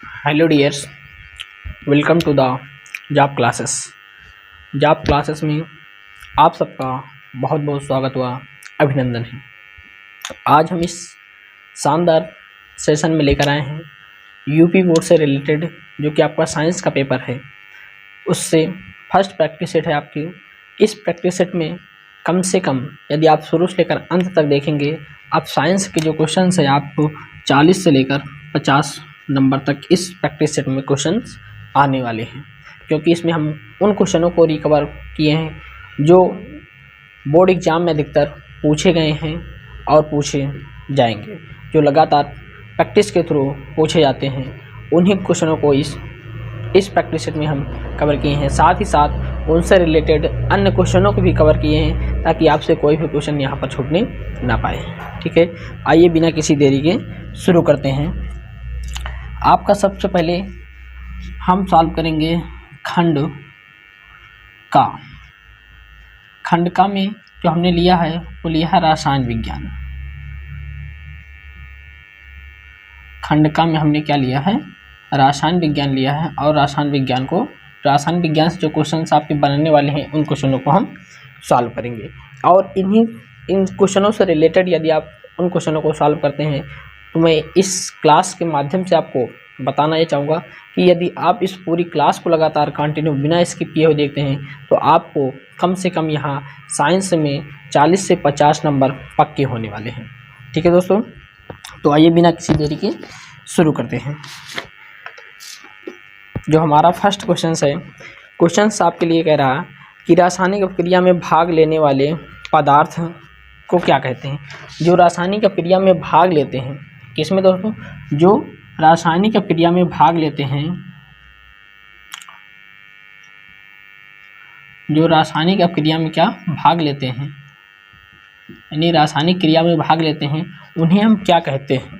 Hello dears, welcome to the job classes. Job classes में आप सबका बहुत बहुत स्वागत हुआ, अभिनंदन है। आज हम इस शानदार सेशन में लेकर आए हैं यूपी बोर्ड से रिलेटेड, जो कि आपका साइंस का पेपर है, उससे फर्स्ट प्रैक्टिस सेट है आपकी। इस प्रैक्टिस सेट में कम से कम यदि आप शुरू से लेकर अंत तक देखेंगे, आप साइंस के जो क्वेश्चन है आपको 40 से लेकर 50 नंबर तक इस प्रैक्टिस सेट में क्वेश्चंस आने वाले हैं, क्योंकि इसमें हम उन क्वेश्चनों को रिकवर किए हैं जो बोर्ड एग्जाम में अधिकतर पूछे गए हैं और पूछे जाएंगे, जो लगातार प्रैक्टिस के थ्रू पूछे जाते हैं। उन्हीं क्वेश्चनों को इस प्रैक्टिस सेट में हम कवर किए हैं। साथ ही साथ उनसे रिलेटेड अन्य क्वेश्चनों को भी कवर किए हैं, ताकि आपसे कोई भी क्वेश्चन यहाँ पर छूटने ना पाए। ठीक है, आइए बिना किसी देरी के शुरू करते हैं। आपका सबसे पहले हम सॉल्व करेंगे खंड का में जो हमने लिया है वो लिया है रसायन विज्ञान। खंड का में हमने क्या लिया है? रसायन विज्ञान लिया है, और रसायन विज्ञान से जो क्वेश्चंस आपके बनने वाले हैं उन क्वेश्चनों को हम सॉल्व करेंगे। और इन क्वेश्चनों से रिलेटेड यदि आप उन क्वेश्चनों को सॉल्व करते हैं तो मैं इस क्लास के माध्यम से आपको बताना ये चाहूँगा कि यदि आप इस पूरी क्लास को लगातार कंटिन्यू बिना स्किप किए हुए देखते हैं तो आपको कम से कम यहाँ साइंस में 40 से 50 नंबर पक्के होने वाले हैं। ठीक है दोस्तों, तो आइए बिना किसी देरी के शुरू करते हैं। जो हमारा फर्स्ट क्वेश्चन है, क्वेश्चन आपके लिए कह रहा कि रासायनिक प्रक्रिया में भाग लेने वाले पदार्थ को क्या कहते हैं? जो रासायनिक प्रक्रिया में भाग लेते हैं, किसमें दोस्तों? जो रासायनिक प्रक्रिया में भाग लेते हैं, जो रासायनिक प्रक्रिया में क्या भाग लेते हैं, यानी रासायनिक क्रिया में भाग लेते हैं, उन्हें हम क्या कहते हैं?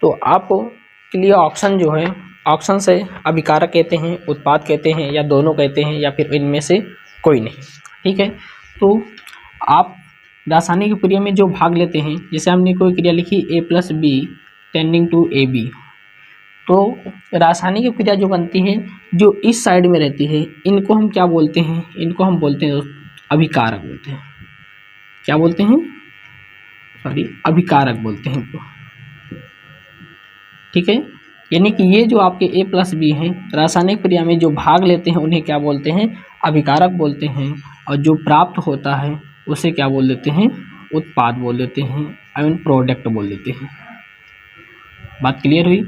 तो आपके लिए ऑप्शन जो है, ऑप्शन से अभिकारक कहते हैं, उत्पाद कहते हैं, या दोनों कहते हैं, या फिर इनमें से कोई नहीं। ठीक है, तो आप रासायनिक क्रिया में जो भाग लेते हैं, जैसे हमने कोई क्रिया लिखी A+B टेंडिंग टू AB, तो रासायनिक क्रिया जो बनती है जो इस साइड में रहती है, इनको हम क्या बोलते हैं? इनको हम बोलते हैं अभिकारक बोलते हैं। क्या बोलते हैं? अभिकारक बोलते हैं इनको। ठीक है, यानी कि ये जो आपके A+B हैं, रासायनिक क्रिया में जो भाग लेते हैं उन्हें क्या बोलते हैं? अभिकारक बोलते हैं। और जो प्राप्त होता है उसे क्या बोल देते हैं? उत्पाद बोल देते हैं, आई मीन प्रोडक्ट बोल देते हैं। बात क्लियर हुई?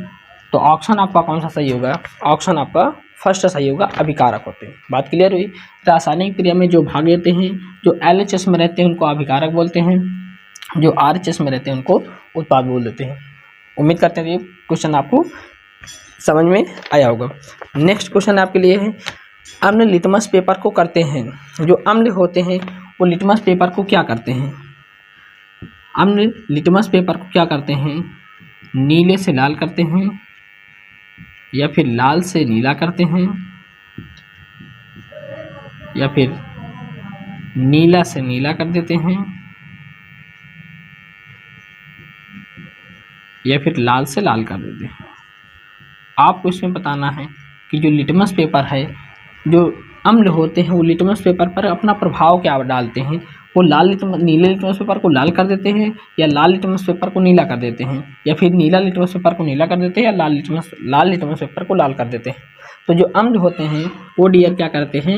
तो ऑप्शन आपका कौन सा सही होगा? ऑप्शन आपका फर्स्ट सही होगा, अभिकारक होते हैं। बात क्लियर हुई? रासायनिक क्रिया में जो भाग लेते हैं, जो LHS में रहते हैं उनको अभिकारक बोलते हैं, जो RHS में रहते हैं उनको उत्पाद बोल देते हैं। उम्मीद करते हैं ये क्वेश्चन आपको समझ में आया होगा। नेक्स्ट क्वेश्चन आपके लिए है, अम्ल लिटमस पेपर को करते हैं। जो अम्ल होते हैं वो लिटमस पेपर को क्या करते हैं? अम्ल लिटमस पेपर को क्या करते हैं? नीले से लाल करते हैं, या फिर लाल से नीला करते हैं, या फिर नीला से नीला कर देते हैं, या फिर लाल से लाल कर देते हैं। आपको इसमें बताना है कि जो लिटमस पेपर है, जो अम्ल होते हैं वो लिटमस पेपर पर अपना प्रभाव क्या डालते हैं? वो नीले लिटमस पेपर को लाल कर देते हैं, या लाल लिटमस पेपर को नीला कर देते हैं, या फिर नीला लिटमस पेपर को नीला कर देते हैं, या लाल लिटमस पेपर को लाल कर देते हैं। तो जो अम्ल होते हैं वो डियर क्या करते हैं?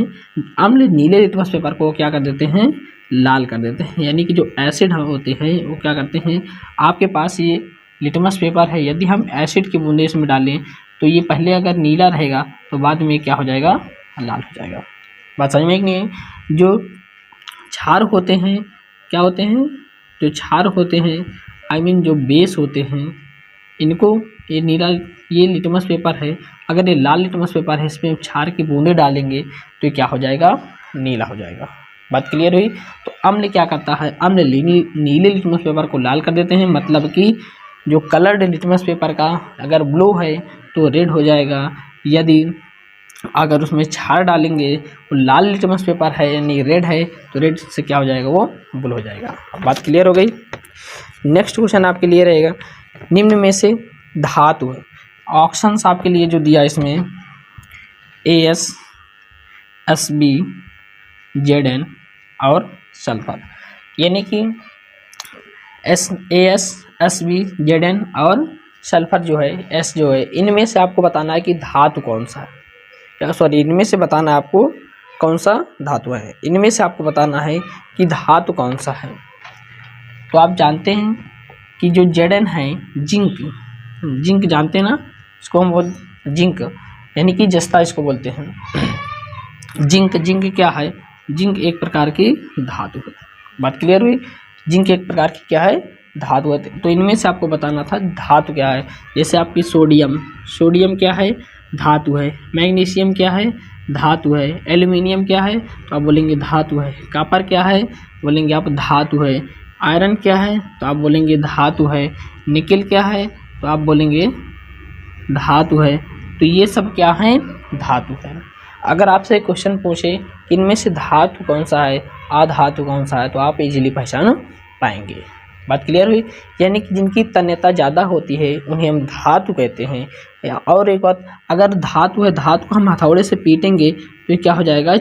अम्ल नीले लिटमस पेपर को क्या कर देते हैं? लाल कर देते हैं। यानी कि जो एसिड होते हैं वो क्या करते हैं? आपके पास ये लिटमस पेपर है, यदि हम एसिड की बूंदें इसमें डालें तो ये पहले अगर नीला रहेगा तो बाद में क्या हो जाएगा? लाल हो जाएगा। बात समझ में नहीं है? जो क्षार होते हैं, क्या होते हैं? जो क्षार होते हैं, आई मीन जो बेस होते हैं, इनको ये लिटमस पेपर है, अगर ये लाल लिटमस पेपर है, इसमें क्षार की बूंदें डालेंगे तो ये क्या हो जाएगा? नीला हो जाएगा। बात क्लियर हुई? तो अम्ल क्या करता है? अम्ल नीले लिटमस पेपर को लाल कर देते हैं, मतलब कि जो कलर्ड लिटमस पेपर का अगर ब्लू है तो रेड हो जाएगा, यदि अगर उसमें क्षार डालेंगे वो लाल लिटमस पेपर है यानी रेड है तो रेड से क्या हो जाएगा? वो ब्लू हो जाएगा। बात क्लियर हो गई? नेक्स्ट क्वेश्चन आपके लिए रहेगा, निम्न में से धातु ऑप्शंस आपके लिए जो दिया इसमें AS, SB, ZN और सल्फर, यानी कि AS, SB, ZN और सल्फर जो है S जो है, इनमें से आपको बताना है कि धातु कौन सा है, सॉरी इनमें से बताना है आपको कौन सा धातु है, इनमें से आपको बताना है कि धातु कौन सा है। तो आप जानते हैं कि जो Zn है जिंक जानते हैं ना, इसको हम बोल जिंक यानी कि जस्ता इसको बोलते हैं। जिंक क्या है, जिंक एक प्रकार की धातु है। बात क्लियर हुई, जिंक एक प्रकार की क्या है, धातु है। तो इनमें से आपको बताना था धातु क्या है। जैसे आपकी सोडियम क्या है, धातु है। मैग्नीशियम क्या है, धातु है। एल्युमिनियम क्या है, तो आप बोलेंगे धातु है। कॉपर क्या है, बोलेंगे आप धातु है। आयरन क्या है, तो आप बोलेंगे धातु है। निकेल क्या है, तो आप बोलेंगे धातु है। तो ये सब क्या है, धातु है। अगर आपसे क्वेश्चन पूछे कि इनमें से धातु कौन सा है, अधातु कौन सा है, तो आप इजीली पहचान पाएंगे। बात क्लियर हुई, यानी कि जिनकी तन्यता ज़्यादा होती है उन्हें हम धातु कहते हैं। और एक बात, अगर धातु है, धातु को हम हथौड़े से पीटेंगे तो ये क्या हो जाएगा,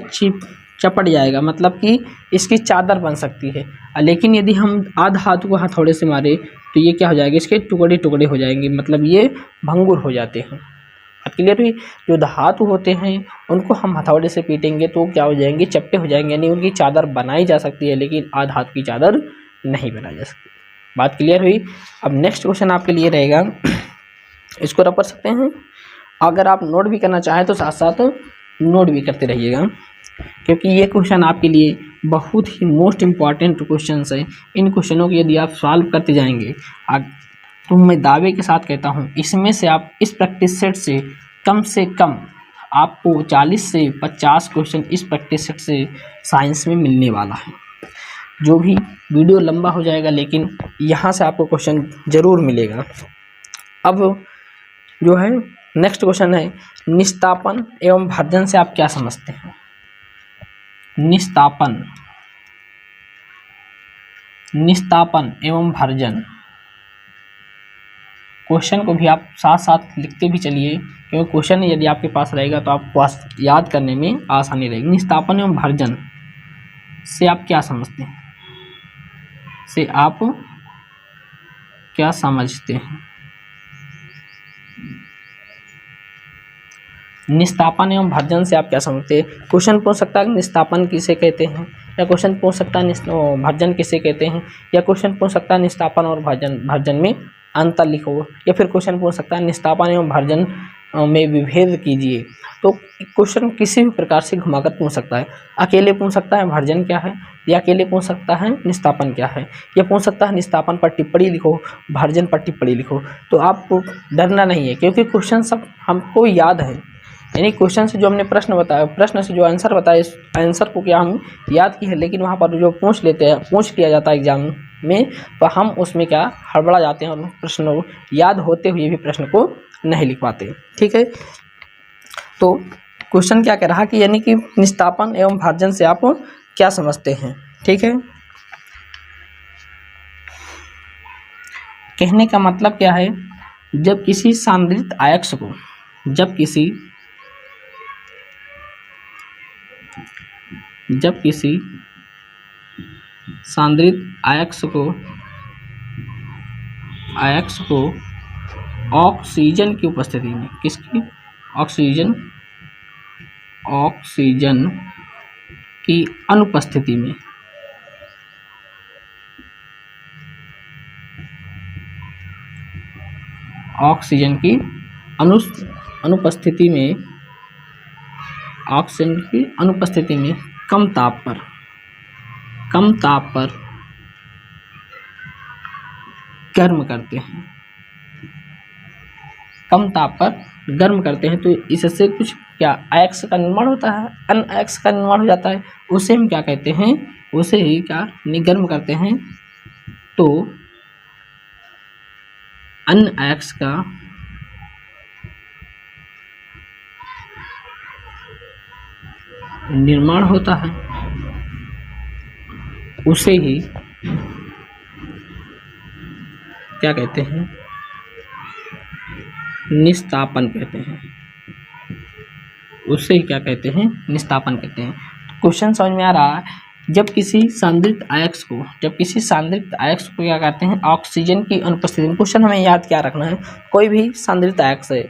चपट जाएगा, मतलब कि इसकी चादर बन सकती है। लेकिन यदि हम अधातु को हथौड़े से मारे तो ये क्या हो जाएगा, इसके टुकड़े टुकड़े हो जाएंगे, मतलब ये भंगुर हो जाते हैं। बात क्लियर हुई, जो धातु होते हैं उनको हम हथौड़े से पीटेंगे तो क्या हो जाएंगे, चपटे हो जाएंगे, यानी उनकी चादर बनाई जा सकती है, लेकिन अधातु की चादर नहीं बनाई जा सकती। बात क्लियर हुई। अब नेक्स्ट क्वेश्चन आपके लिए रहेगा, इसको रख कर सकते हैं। अगर आप नोट भी करना चाहें तो साथ साथ नोट भी करते रहिएगा, क्योंकि ये क्वेश्चन आपके लिए बहुत ही मोस्ट इम्पॉर्टेंट क्वेश्चन है। इन क्वेश्चनों को यदि आप सॉल्व करते जाएंगे तो मैं दावे के साथ कहता हूँ इसमें से आप इस प्रैक्टिस सेट से कम आपको 40 से 50 क्वेश्चन इस प्रैक्टिस सेट से साइंस में मिलने वाला है। जो भी वीडियो लंबा हो जाएगा, लेकिन यहाँ से आपको क्वेश्चन ज़रूर मिलेगा। अब जो है नेक्स्ट क्वेश्चन है, निस्तापन एवं भर्जन से आप क्या समझते हैं। निस्तापन एवं भर्जन, क्वेश्चन को भी आप साथ साथ लिखते भी चलिए, क्योंकि क्वेश्चन यदि आपके पास रहेगा तो आपको याद करने में आसानी रहेगी। निस्तापन एवं भर्जन से आप क्या समझते हैं, निस्तापन एवं भर्जन से आप क्या समझते हैं। क्वेश्चन पूछ सकता है निस्तापन किसे कहते हैं, या क्वेश्चन पूछ सकता है भर्जन किसे कहते हैं, या क्वेश्चन पूछ सकता है निस्तापन और भर्जन में अंतर लिखो, या फिर क्वेश्चन पूछ सकता है निस्तापन एवं भर्जन में विभेद कीजिए। तो क्वेश्चन किसी भी प्रकार से घुमाकर पूछ सकता है। अकेले पूछ सकता है भर्जन क्या है, या अकेले पूछ सकता है निस्तापन क्या है, या पूछ सकता है निस्तापन पर टिप्पणी लिखो, भर्जन पर टिप्पणी लिखो। तो आपको डरना नहीं है, क्योंकि क्वेश्चन सब हमको याद है। यानी क्वेश्चन से जो हमने प्रश्न बताया, प्रश्न से जो आंसर बताया, इस आंसर को क्या हम याद की है, लेकिन वहाँ पर जो पूछ लिया जाता है एग्जाम में, तो हम उसमें क्या हड़बड़ा जाते हैं और प्रश्न को याद होते हुए भी प्रश्न को नहीं लिख पाते। ठीक है, तो क्वेश्चन क्या कह रहा कि यानी कि निस्तापन एवं भर्जन से आप क्या समझते हैं। ठीक है, कहने का मतलब क्या है, जब किसी सांद्रित आयक्स को जब किसी सांद्रित आयक्स को ऑक्सीजन की उपस्थिति में, किसकी, ऑक्सीजन की अनुपस्थिति में, ऑक्सीजन की अनुपस्थिति में कम ताप पर गर्म करते हैं, तो इससे कुछ क्या आयक्स का निर्माण होता है, अन आयक्स का निर्माण हो जाता है। उसे हम क्या कहते हैं, उसे ही क्या गर्म करते हैं, तो अन आयक्स का निर्माण होता है, उसे ही क्या कहते हैं, निस्तापन कहते हैं, उससे क्या कहते हैं, निस्तापन कहते हैं। क्वेश्चन समझ में आ रहा है। जब किसी सांद्रित आयक्स को क्या करते हैं, ऑक्सीजन की अनुपस्थिति में, क्वेश्चन हमें याद क्या रखना है, कोई भी सांद्रित आयक्स है,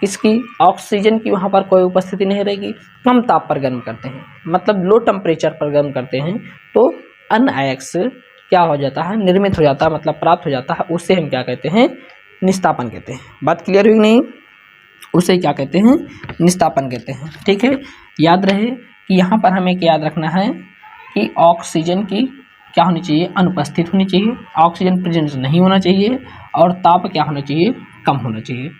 इसकी ऑक्सीजन की वहाँ पर कोई उपस्थिति नहीं रहेगी, कम ताप पर गर्म करते हैं, मतलब लो टेम्परेचर पर गर्म करते हैं, तो अन्य आयक्स क्या हो जाता है, निर्मित हो जाता है, मतलब प्राप्त हो जाता है, उससे हम क्या कहते हैं, निस्तापन कहते हैं। बात क्लियर हुई नहीं, उसे क्या कहते हैं, निस्तापन कहते हैं। ठीक है, याद रहे कि यहाँ पर हमें क्या याद रखना है कि ऑक्सीजन की क्या होनी चाहिए, अनुपस्थित होनी चाहिए, ऑक्सीजन प्रेजेंट नहीं होना चाहिए, और ताप क्या होना चाहिए, कम होना चाहिए।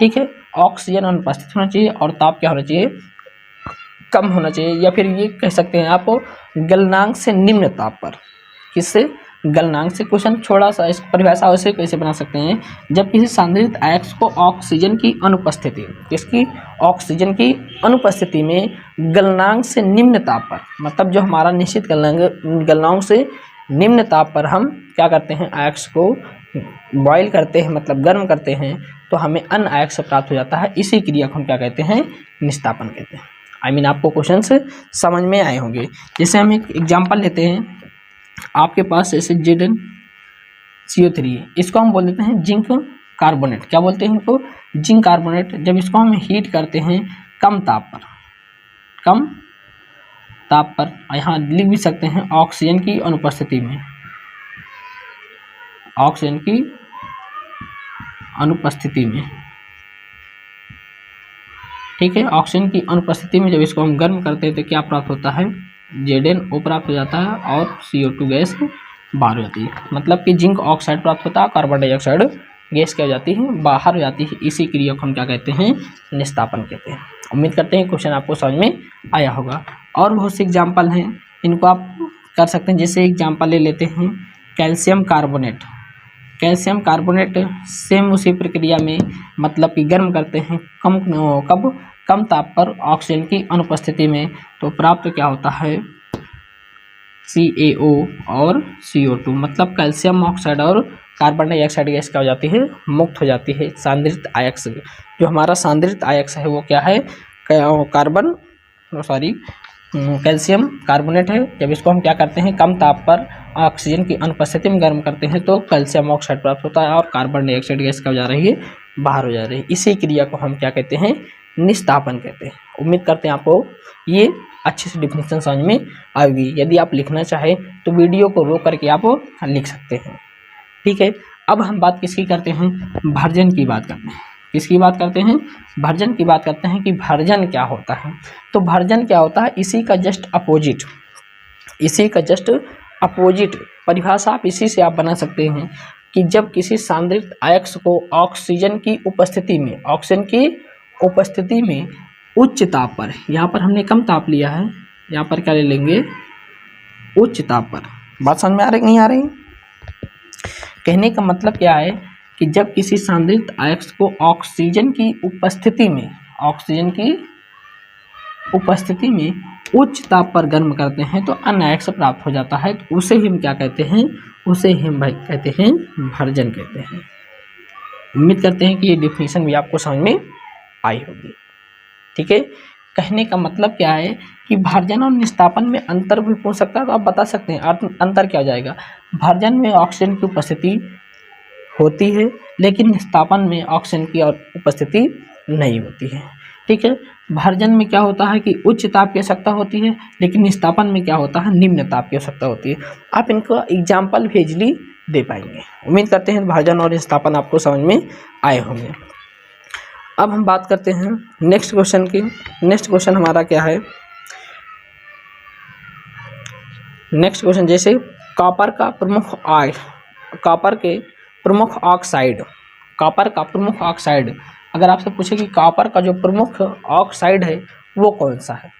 ठीक है, ऑक्सीजन अनुपस्थित होना चाहिए और ताप क्या होना चाहिए, कम होना चाहिए, या फिर ये कह सकते हैं आप गलनांक से निम्न ताप पर। किससे, गलनांक से। क्वेश्चन थोड़ा सा इस परिभाषा वैसे कैसे बना सकते हैं, जब किसी सांद्रित आयक्स को ऑक्सीजन की अनुपस्थिति, इसकी ऑक्सीजन की अनुपस्थिति में गलनांक से निम्न ताप पर, मतलब जो हमारा निश्चित गलनांक से निम्न ताप पर हम क्या करते हैं, आयक्स को बॉयल करते हैं, मतलब गर्म करते हैं, तो हमें अन्य आयक्स प्राप्त हो जाता है। इसी क्रिया को हम क्या कहते हैं, निस्तापन कहते हैं। आपको क्वेश्चन से समझ में आए होंगे। जैसे हम एक एग्जाम्पल लेते हैं, आपके पास जैसे ZnCO3 है, इसको हम बोल देते हैं जिंक कार्बोनेट। क्या बोलते हैं इनको, जिंक कार्बोनेट। जब इसको हम हीट करते हैं कम ताप पर, यहाँ लिख भी सकते हैं ऑक्सीजन की अनुपस्थिति में, ऑक्सीजन की अनुपस्थिति में। ठीक है, ऑक्सीजन की अनुपस्थिति में जब इसको हम गर्म करते हैं तो क्या प्राप्त होता है, ZnO प्राप्त हो जाता है और CO2 गैस बाहर हो जाती है, मतलब कि जिंक ऑक्साइड प्राप्त होता है, कार्बन डाइऑक्साइड गैस क्या हो जाती है, बाहर हो जाती है। इसी क्रिया को हम क्या कहते हैं, निस्तापन कहते हैं। उम्मीद करते हैं क्वेश्चन आपको समझ में आया होगा। और बहुत से एग्जाम्पल हैं, इनको आप कर सकते हैं। जैसे एग्जाम्पल ले लेते हैं calcium carbonate. Calcium carbonate same उसी प्रक्रिया में, मतलब कि गर्म करते हैं कम ताप पर ऑक्सीजन की अनुपस्थिति में, तो प्राप्त क्या होता है, CaO और CO2, मतलब कैल्शियम ऑक्साइड और कार्बन डाइऑक्साइड गैस क्या हो जाती है, मुक्त हो जाती है। सांद्रित आयक्स, जो हमारा सांद्रित आयक्स है वो क्या है, कैल्शियम कार्बोनेट है। जब इसको हम क्या करते हैं, कम ताप पर ऑक्सीजन की अनुपस्थिति में गर्म करते हैं, तो कैल्शियम ऑक्साइड प्राप्त होता है और कार्बन डाइऑक्साइड गैस क्या हो जा रही है, बाहर हो जा रही है। इसी क्रिया को हम क्या कहते हैं, निस्तापन कहते हैं। उम्मीद करते हैं आपको ये अच्छे से डिफिनेशन समझ में आएगी। यदि आप लिखना चाहें तो वीडियो को रोक करके आप लिख सकते हैं। ठीक है, अब हम बात किसकी करते हैं, भर्जन की बात करते हैं। किसकी बात करते हैं, भर्जन की बात करते हैं कि भर्जन क्या होता है। तो भर्जन क्या होता है, इसी का जस्ट अपोजिट परिभाषा आप इसी से आप बना सकते हैं कि जब किसी सांद्रित आयक्स को ऑक्सीजन की उपस्थिति में उच्च ताप पर, यहाँ पर हमने कम ताप लिया है, यहाँ पर क्या ले लेंगे, उच्च ताप पर। बात समझ में आ रही नहीं आ रही, कहने का मतलब क्या है कि जब किसी सांद्रित आयक्स को ऑक्सीजन की उपस्थिति में उच्च ताप पर गर्म करते हैं तो अन्य आयक्स प्राप्त हो जाता है, तो उसे हम क्या कहते हैं, उसे हम कहते हैं भर्जन कहते हैं। उम्मीद करते हैं कि ये डिफिनेशन भी आपको समझ में आई होगी। ठीक है, कहने का मतलब क्या है कि भर्जन और निस्तापन में अंतर भी पूछ सकता है, तो आप बता सकते हैं अंतर क्या हो जाएगा। भर्जन में ऑक्सीजन की उपस्थिति होती है, लेकिन निस्तापन में ऑक्सीजन की उपस्थिति नहीं होती है। ठीक है, भर्जन में क्या होता है कि उच्च ताप की आवश्यकता होती है, लेकिन निस्तापन में क्या होता है, निम्न ताप की आवश्यकता होती है। आप इनको एग्जाम्पल भी इजली दे पाएंगे। उम्मीद करते हैं भर्जन और निस्तापन आपको समझ में आए होंगे। अब हम बात करते हैं नेक्स्ट क्वेश्चन की। नेक्स्ट क्वेश्चन हमारा क्या है, नेक्स्ट क्वेश्चन जैसे कॉपर का प्रमुख ऑक्साइड, अगर आपसे पूछे कि कॉपर का जो प्रमुख ऑक्साइड है वो कौन सा है,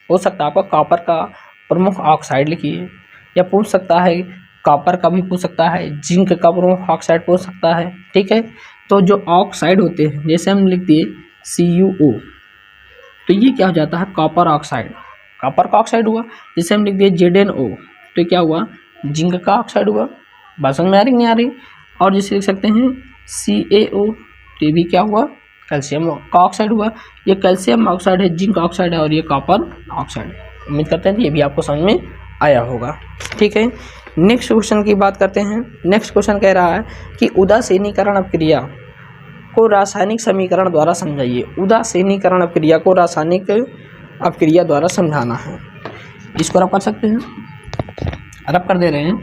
हो सकता है आपको कॉपर का प्रमुख ऑक्साइड लिखिए, या पूछ सकता है कॉपर का भी पूछ सकता है, जिंक का प्रमुख ऑक्साइड पूछ सकता है। ठीक है, तो जो ऑक्साइड होते हैं, जैसे हम लिख दिए CuO, तो ये क्या हो जाता है, कॉपर का ऑक्साइड हुआ। जैसे हम लिख दिए ZnO, तो क्या हुआ, जिंक का ऑक्साइड हुआ। बात समझ में आ रही नहीं आ रही। और जैसे लिख सकते हैं CaO, तो ये भी क्या हुआ, कैल्शियम का ऑक्साइड हुआ, ये कैल्शियम ऑक्साइड है, जिंक ऑक्साइड है और ये कॉपर ऑक्साइड है। उम्मीद करते हैं कि ये भी आपको समझ में आया होगा। ठीक है, नेक्स्ट क्वेश्चन की बात करते हैं। नेक्स्ट क्वेश्चन कह रहा है कि उदासीनीकरण अपक्रिया को रासायनिक समीकरण द्वारा समझाइए। उदासीनीकरण अपक्रिया को रासायनिक अपक्रिया द्वारा समझाना है। इसको रब कर सकते हैं, रब कर दे रहे हैं।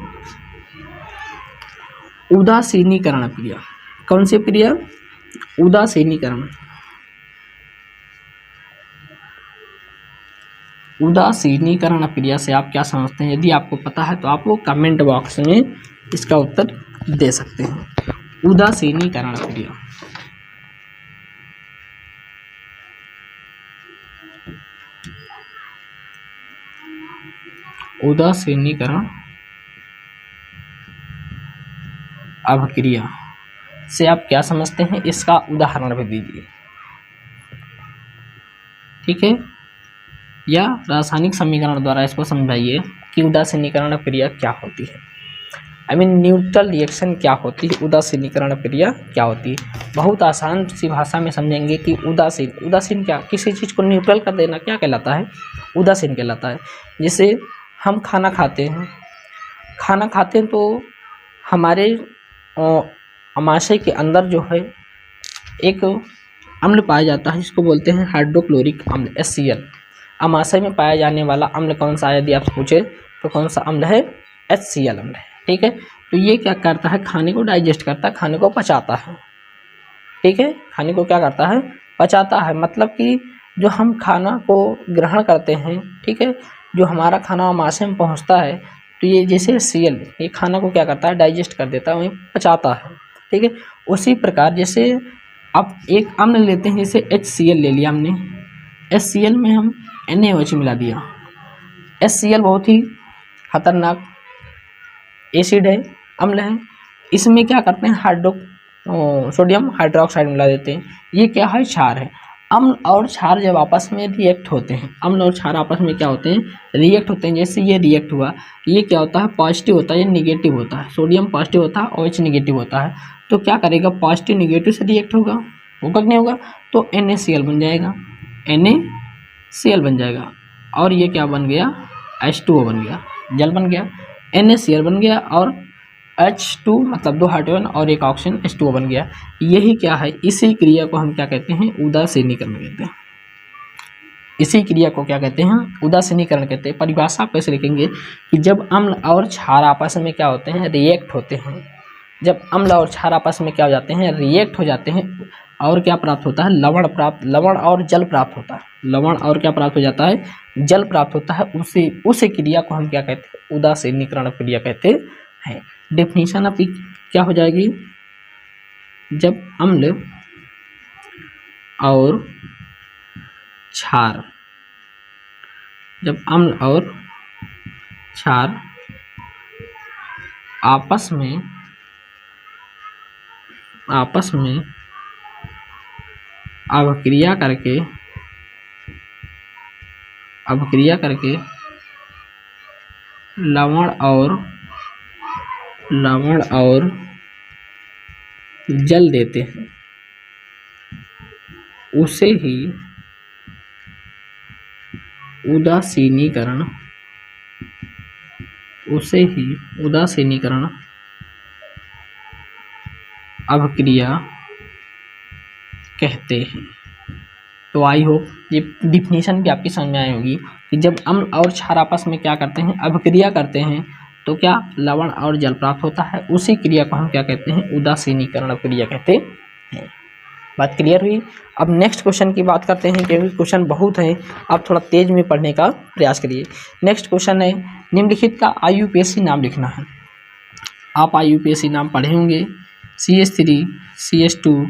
उदासीनीकरण अपक्रिया, कौन सी अपक्रिया? उदासीनीकरण। उदासीनीकरण अपक्रिया से आप क्या समझते हैं? यदि आपको पता है तो आप वो कमेंट बॉक्स में इसका उत्तर दे सकते हैं। उदासीनीकरण अपक्रिया, उदासीनीकरण अपक्रिया से आप क्या समझते हैं? इसका उदाहरण भी दीजिए। ठीक है, या रासायनिक समीकरण द्वारा इसको समझाइए कि उदासीनीकरण अपक्रिया क्या होती है। न्यूट्रल रिएक्शन क्या होती है, उदासीनीकरण अपक्रिया क्या होती है। बहुत आसान सी भाषा में समझेंगे कि उदासीन क्या, किसी चीज़ को न्यूट्रल कर देना क्या कहलाता है? उदासीन कहलाता है। जैसे हम खाना खाते हैं तो हमारे आमाशय के अंदर जो है एक अम्ल पाया जाता है जिसको बोलते हैं हाइड्रोक्लोरिक अम्ल, HCl। आमाशय में पाया जाने वाला अम्ल कौन सा है? यदि आप पूछे तो कौन सा अम्ल है? HCl अम्ल है। ठीक है, तो ये क्या करता है? खाने को डाइजेस्ट करता है, खाने को पचाता है। ठीक है, खाने को क्या करता है? पचाता है। मतलब कि जो हम खाना को ग्रहण करते हैं, ठीक है, जो हमारा खाना आमाशय में पहुंचता है, तो ये जैसे HCl ये खाना को क्या करता है? डाइजेस्ट कर देता है, वहीं पचाता है। ठीक है, उसी प्रकार जैसे आप एक अम्ल लेते हैं, जैसे HCl ले लिया हमने, HCl में हम NaOH मिला दिया। HCl बहुत ही खतरनाक एसिड है, अम्ल है। इसमें क्या करते हैं? सोडियम हाइड्रोक्साइड मिला देते हैं। ये क्या है? क्षार है। अम्ल और क्षार जब आपस में रिएक्ट होते हैं, अम्ल और क्षार आपस में क्या होते हैं? रिएक्ट होते हैं। जैसे ये रिएक्ट हुआ, ये क्या होता है? पॉजिटिव होता है, ये निगेटिव होता है। सोडियम पॉजिटिव होता है, OH निगेटिव होता है। तो क्या करेगा? पॉजिटिव निगेटिव से रिएक्ट होगा कि नहीं होगा? तो NaCl बन जाएगा, NaCl बन जाएगा। और ये क्या बन गया? H2O बन गया, जल बन गया। NaCl बन गया और H2 मतलब 2 हाइड्रोजन और एक ऑक्सीजन, H2O बन गया। यही क्या है? इसी क्रिया को हम क्या कहते हैं? उदासीनीकरण कहते हैं। इसी क्रिया को क्या कहते हैं? उदासीनीकरण कहते हैं। परिभाषा आप कैसे लिखेंगे कि जब अम्ल और क्षार आपस में क्या होते हैं? रिएक्ट होते हैं। जब अम्ल और क्षार आपस में क्या हो जाते हैं? रिएक्ट हो जाते हैं, और क्या प्राप्त होता है? लवण और जल प्राप्त होता है। लवण और क्या प्राप्त हो जाता है? जल प्राप्त होता है। उस क्रिया को हम क्या कहते हैं? उदासीनीकरण क्रिया कहते हैं। डेफिनेशन आपकी क्या हो जाएगी? जब अम्ल और क्षार, आपस में अभिक्रिया करके लवण और जल देते हैं, उसे ही उदासीनीकरण अभिक्रिया कहते हैं। तो आई होप ये डिफिनीशन भी आपकी समझ में आई होगी कि जब अम्ल और क्षार आपस में क्या करते हैं? अभिक्रिया करते हैं, तो क्या लवण और जल प्राप्त होता है। उसी क्रिया को हम क्या कहते हैं? उदासीनीकरण क्रिया कहते हैं। बात क्लियर हुई? अब नेक्स्ट क्वेश्चन की बात करते हैं, क्योंकि क्वेश्चन बहुत हैं, आप थोड़ा तेज में पढ़ने का प्रयास करिए। नेक्स्ट क्वेश्चन है, निम्नलिखित का IUPAC नाम लिखना है। आप IUPAC नाम पढ़े होंगे, CH3 CH2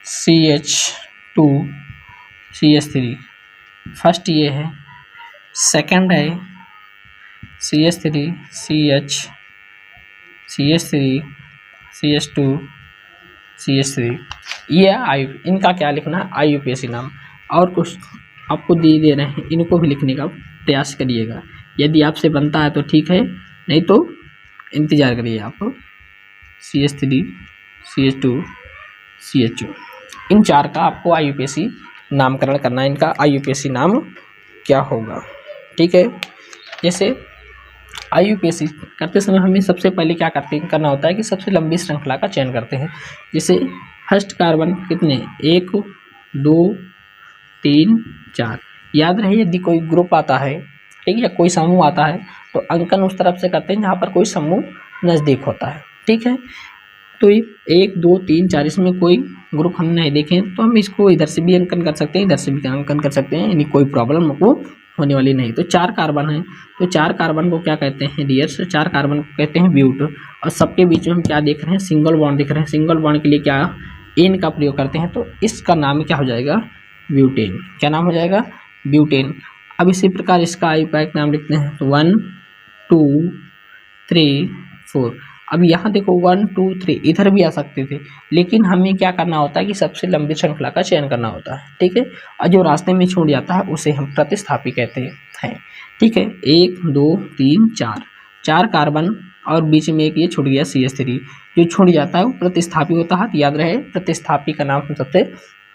CH2 CH3 first ये है, सेकंड है CH3 CH2 CH3। ये इनका क्या लिखना है? IUPAC नाम। और कुछ आपको दे रहे हैं, इनको भी लिखने का प्रयास करिएगा। यदि आपसे बनता है तो ठीक है, नहीं तो इंतज़ार करिए आप। CH3 CH2 CH2 इन चार का आपको IUPAC नामकरण करना है। इनका IUPAC नाम क्या होगा, ठीक है। जैसे IUPAC करते समय हमें सबसे पहले क्या करना होता है कि सबसे लंबी श्रृंखला का चयन करते हैं। जैसे फर्स्ट कार्बन कितने, 1 2 3 4। याद रहे यदि कोई ग्रुप आता है, ठीक है, या कोई समूह आता है तो अंकन उस तरफ से करते हैं जहाँ पर कोई समूह नज़दीक होता है, ठीक है। तो 1 2 3 4 इसमें कोई ग्रुप हम नहीं देखें तो हम इसको इधर से भी अंकन कर सकते हैं, इधर से भी अंकन कर सकते हैं, यानी कोई प्रॉब्लम हमको होने वाली नहीं। तो 4 कार्बन है, तो 4 कार्बन को क्या कहते हैं डियर्स, 4 कार्बन को कहते हैं ब्यूट। और सबके बीच में हम क्या देख रहे हैं, सिंगल बॉन्ड दिख रहे हैं। सिंगल बॉन्ड के लिए क्या एन का प्रयोग करते हैं, तो इसका नाम क्या हो जाएगा, ब्यूटेन। क्या नाम हो जाएगा, ब्यूटेन। अब इसी प्रकार इसका IUPAC नाम लिखते हैं, तो 1 2 3 4। अब यहाँ देखो 1 2 3 इधर भी आ सकते थे, लेकिन हमें क्या करना होता है कि सबसे लंबी श्रृंखला का चयन करना होता है, ठीक है। और जो रास्ते में छूट जाता है उसे हम प्रतिस्थापी कहते हैं, ठीक है। 1 2 3 4 4 कार्बन और बीच में एक ये छूट गया CH3, जो छूट जाता है वो प्रतिस्थापी होता है। याद रहे प्रतिस्थापी का नाम हम सबसे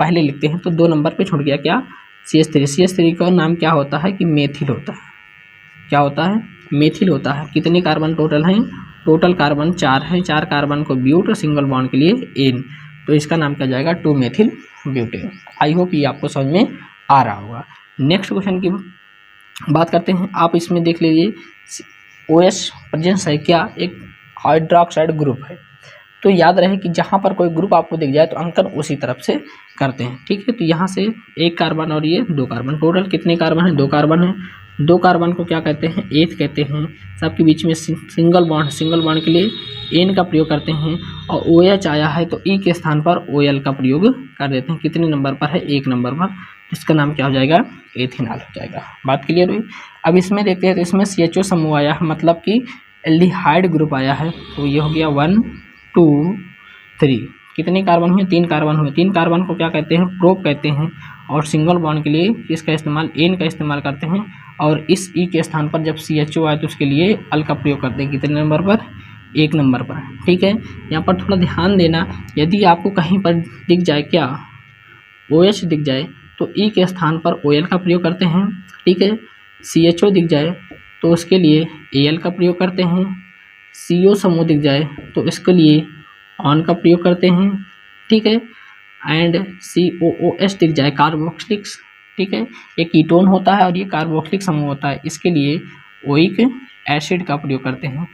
पहले लिखते हैं। तो 2 नंबर पे छूट गया क्या, CH3। CH3 का नाम क्या होता है कि मेथिल होता है। क्या होता है, मेथिल होता है। कितने कार्बन टोटल हैं, टोटल कार्बन 4 है। 4 कार्बन को ब्यूट और सिंगल बॉन्ड के लिए एन, तो इसका नाम क्या जाएगा 2 मेथिल ब्यूटेन। आई होप ये आपको समझ में आ रहा होगा। नेक्स्ट क्वेश्चन की बात करते हैं। आप इसमें देख लीजिए OH प्रेजेंस है क्या, एक हाइड्रोक्साइड ग्रुप है। तो याद रहे कि जहाँ पर कोई ग्रुप आपको दिख जाए तो अंकन उसी तरफ से करते हैं, ठीक है। तो यहाँ से 1 कार्बन और ये 2 कार्बन, टोटल कितने कार्बन है, 2 कार्बन है। 2 कार्बन को क्या कहते हैं, एथ कहते हैं। सबके बीच में सिंगल बॉन्ड के लिए एन का प्रयोग करते हैं। और OH आया है तो ई के स्थान पर OL का प्रयोग कर देते हैं। कितने नंबर पर है, 1 नंबर पर। इसका नाम क्या हो जाएगा, एथिनॉल हो जाएगा। बात क्लियर हुई। अब इसमें देखते हैं तो इसमें CHO समूह आया है, मतलब कि एल्डिहाइड ग्रुप आया है। तो ये हो गया 1 2 3। कितने कार्बन हुए, 3 कार्बन हुए। 3 कार्बन को क्या कहते हैं, प्रोप कहते हैं। और सिंगल बॉन्ड के लिए इसका इस्तेमाल एन का इस्तेमाल करते हैं। और इस ई के स्थान पर जब CHO आए तो उसके लिए अल का प्रयोग करते हैं। कितने नंबर पर, 1 नंबर पर, ठीक है। यहाँ पर थोड़ा ध्यान देना, यदि आपको कहीं पर दिख जाए क्या OH दिख जाए तो ई के स्थान पर OL का प्रयोग करते हैं, ठीक है। CHO दिख जाए तो उसके लिए Al का प्रयोग करते हैं। CO समूह दिख जाए तो इसके लिए ऑन का प्रयोग करते हैं, ठीक है। एंड COOH दिख जाए, कार्बोक्सिलिक, ठीक है। ये कीटोन होता है और ये कार्बोक्सिलिक समूह होता है, इसके लिए ओइक एसिड का प्रयोग करते हैं।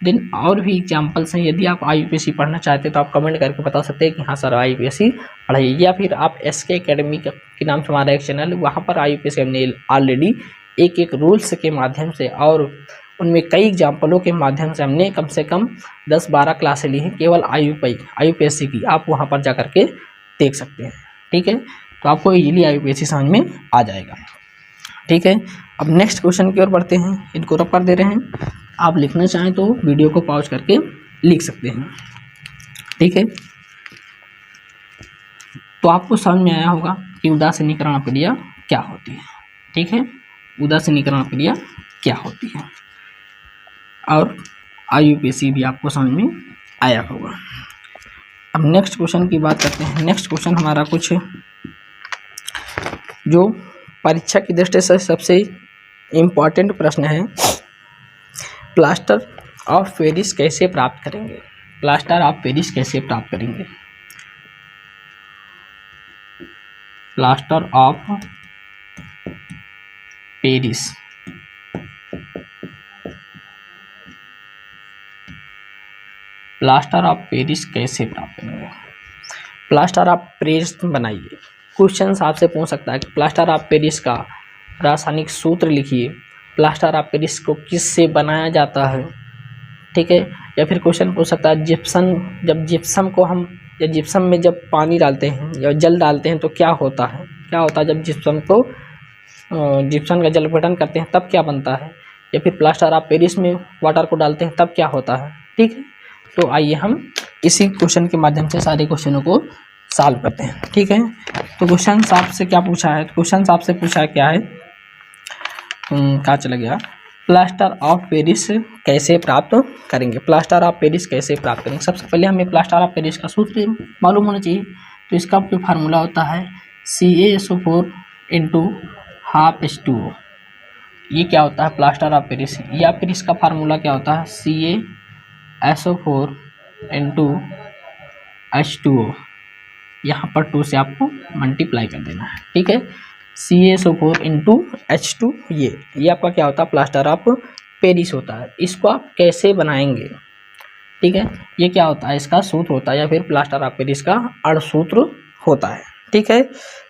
देन और भी एग्जाम्पल्स हैं। यदि आप IUPAC पढ़ना चाहते हैं तो आप कमेंट करके बता सकते हैं कि हाँ सर IUPAC पढ़ाइए, या फिर आप SK एकेडमी के नाम से हमारा एक चैनल है, वहाँ पर IUPAC हमने ऑलरेडी एक रूल्स के माध्यम से और उनमें कई एग्जाम्पलों के माध्यम से हमने कम से कम 10-12 क्लासें ली हैं केवल IUPAC की। आप वहाँ पर जा कर के देख सकते हैं, ठीक है। तो आपको इजीली IUPAC समझ में आ जाएगा, ठीक है। अब नेक्स्ट क्वेश्चन की ओर बढ़ते हैं। इनको रब कर दे रहे हैं, आप लिखना चाहें तो वीडियो को पॉज करके लिख सकते हैं, ठीक है। तो आपको समझ में आया होगा कि उदासीनीकरण अभिक्रिया क्या होती है, ठीक है। उदासीनीकरण अभिक्रिया क्या होती है और IUPAC भी आपको समझ में आया होगा। अब नेक्स्ट क्वेश्चन की बात करते हैं। नेक्स्ट क्वेश्चन हमारा कुछ जो परीक्षा की दृष्टि से सबसे इम्पॉर्टेंट प्रश्न है, प्लास्टर ऑफ पेरिस कैसे प्राप्त करेंगे। प्लास्टर ऑफ पेरिस कैसे प्राप्त करेंगे। Plaster of Paris plaster of Paris कैसे प्राप्त करेंगे। प्लास्टर ऑफ पेरिस बनाइए। क्वेश्चन आपसे पूछ सकता है कि प्लास्टर ऑफ पेरिस का रासायनिक सूत्र लिखिए। प्लास्टर ऑफ पेरिस को किससे बनाया जाता है, ठीक है। या फिर क्वेश्चन पूछ सकता है जिप्सम, जब जिप्सम को हम या जिप्सम में जब पानी डालते हैं या जल डालते हैं तो क्या होता है, क्या होता है जब जिप्सम का जल अपघटन करते हैं तब क्या बनता है। या फिर प्लास्टर ऑफ पेरिस में वाटर को डालते हैं तब क्या होता है, ठीक है। तो आइए हम इसी क्वेश्चन के माध्यम से सारे क्वेश्चनों को सॉल्व करते हैं, ठीक है। तो क्वेश्चन आपसे क्या पूछा है, क्वेश्चन आपसे पूछा क्या है, कहाँ चला गया, प्लास्टर ऑफ पेरिस कैसे प्राप्त करेंगे। प्लास्टर ऑफ पेरिस कैसे प्राप्त करेंगे। सबसे पहले हमें प्लास्टर ऑफ पेरिस का सूत्र मालूम होना चाहिए। तो इसका जो फार्मूला होता है CaSO4 इंटू हाफ H2O। ये क्या होता है, प्लास्टर ऑफ पेरिस। या फिर इसका फार्मूला क्या होता है, CaSO4 इंटू H2O। यहाँ पर 2 से आपको मल्टीप्लाई कर देना है, ठीक है। CaSO4 इंटू H2, ये आपका क्या होता है, प्लास्टर ऑफ पेरिस होता है। इसको आप कैसे बनाएंगे, ठीक है, ये क्या होता है, इसका सूत्र होता है या फिर प्लास्टर ऑफ पेरिस का अर्धसूत्र होता है, ठीक है।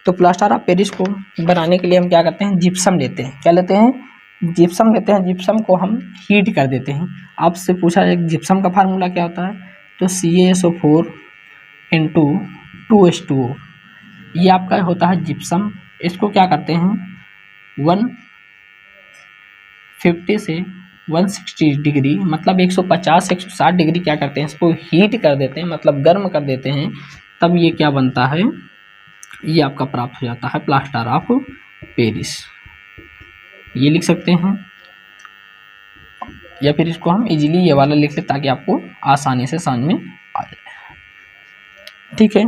तो प्लास्टर ऑफ पेरिस को बनाने के लिए हम क्या करते हैं, जिप्सम लेते हैं। क्या लेते हैं, जिप्सम लेते हैं। जिप्सम को हम हीट कर देते हैं। आपसे पूछा जाए जिप्सम का फार्मूला क्या होता है, तो CaSO4 इंटू 2H2O, ये आपका होता है जिप्सम। इसको क्या करते हैं, 150 से 160 डिग्री, मतलब 150 से 160 डिग्री क्या करते हैं, इसको हीट कर देते हैं, मतलब गर्म कर देते हैं। तब ये क्या बनता है, ये आपका प्राप्त हो जाता है प्लास्टर ऑफ पेरिस। ये लिख सकते हैं, या फिर इसको हम इजीली ये वाला लिख लें ताकि आपको आसानी से समझ में आ जाए, ठीक है।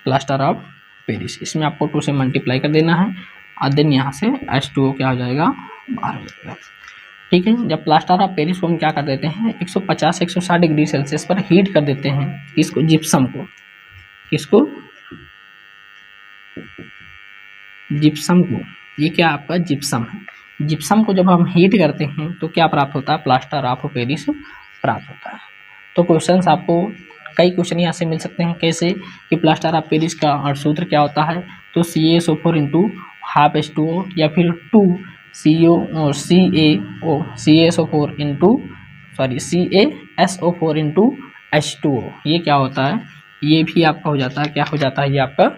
प्लास्टर ऑफ पेरिस, इसमें आपको 2 से मल्टीप्लाई कर देना है और देन यहाँ से H2O क्या हो जाएगा, बाहर हो जाएगा, ठीक है। जब प्लास्टर ऑफ पेरिस को हम क्या कर देते हैं, 150 से 160 डिग्री सेल्सियस पर हीट कर देते हैं, इसको जिप्सम को, इसको जिप्सम को, ये क्या आपका जिप्सम है। जिप्सम को जब हम हीट करते हैं तो क्या प्राप्त होता है, प्लास्टर ऑफ पेरिस प्राप्त होता है। तो क्वेश्चंस आपको कई क्वेश्चन यहाँ से मिल सकते हैं, कैसे कि प्लास्टर ऑफ पेरिस का अर्धसूत्र क्या होता है, तो CaSO4 इंटू हाफ H2O, या फिर 2 CaSO4 इंटू H2O, ये क्या होता है, ये भी आपका हो जाता है, क्या हो जाता है, ये आपका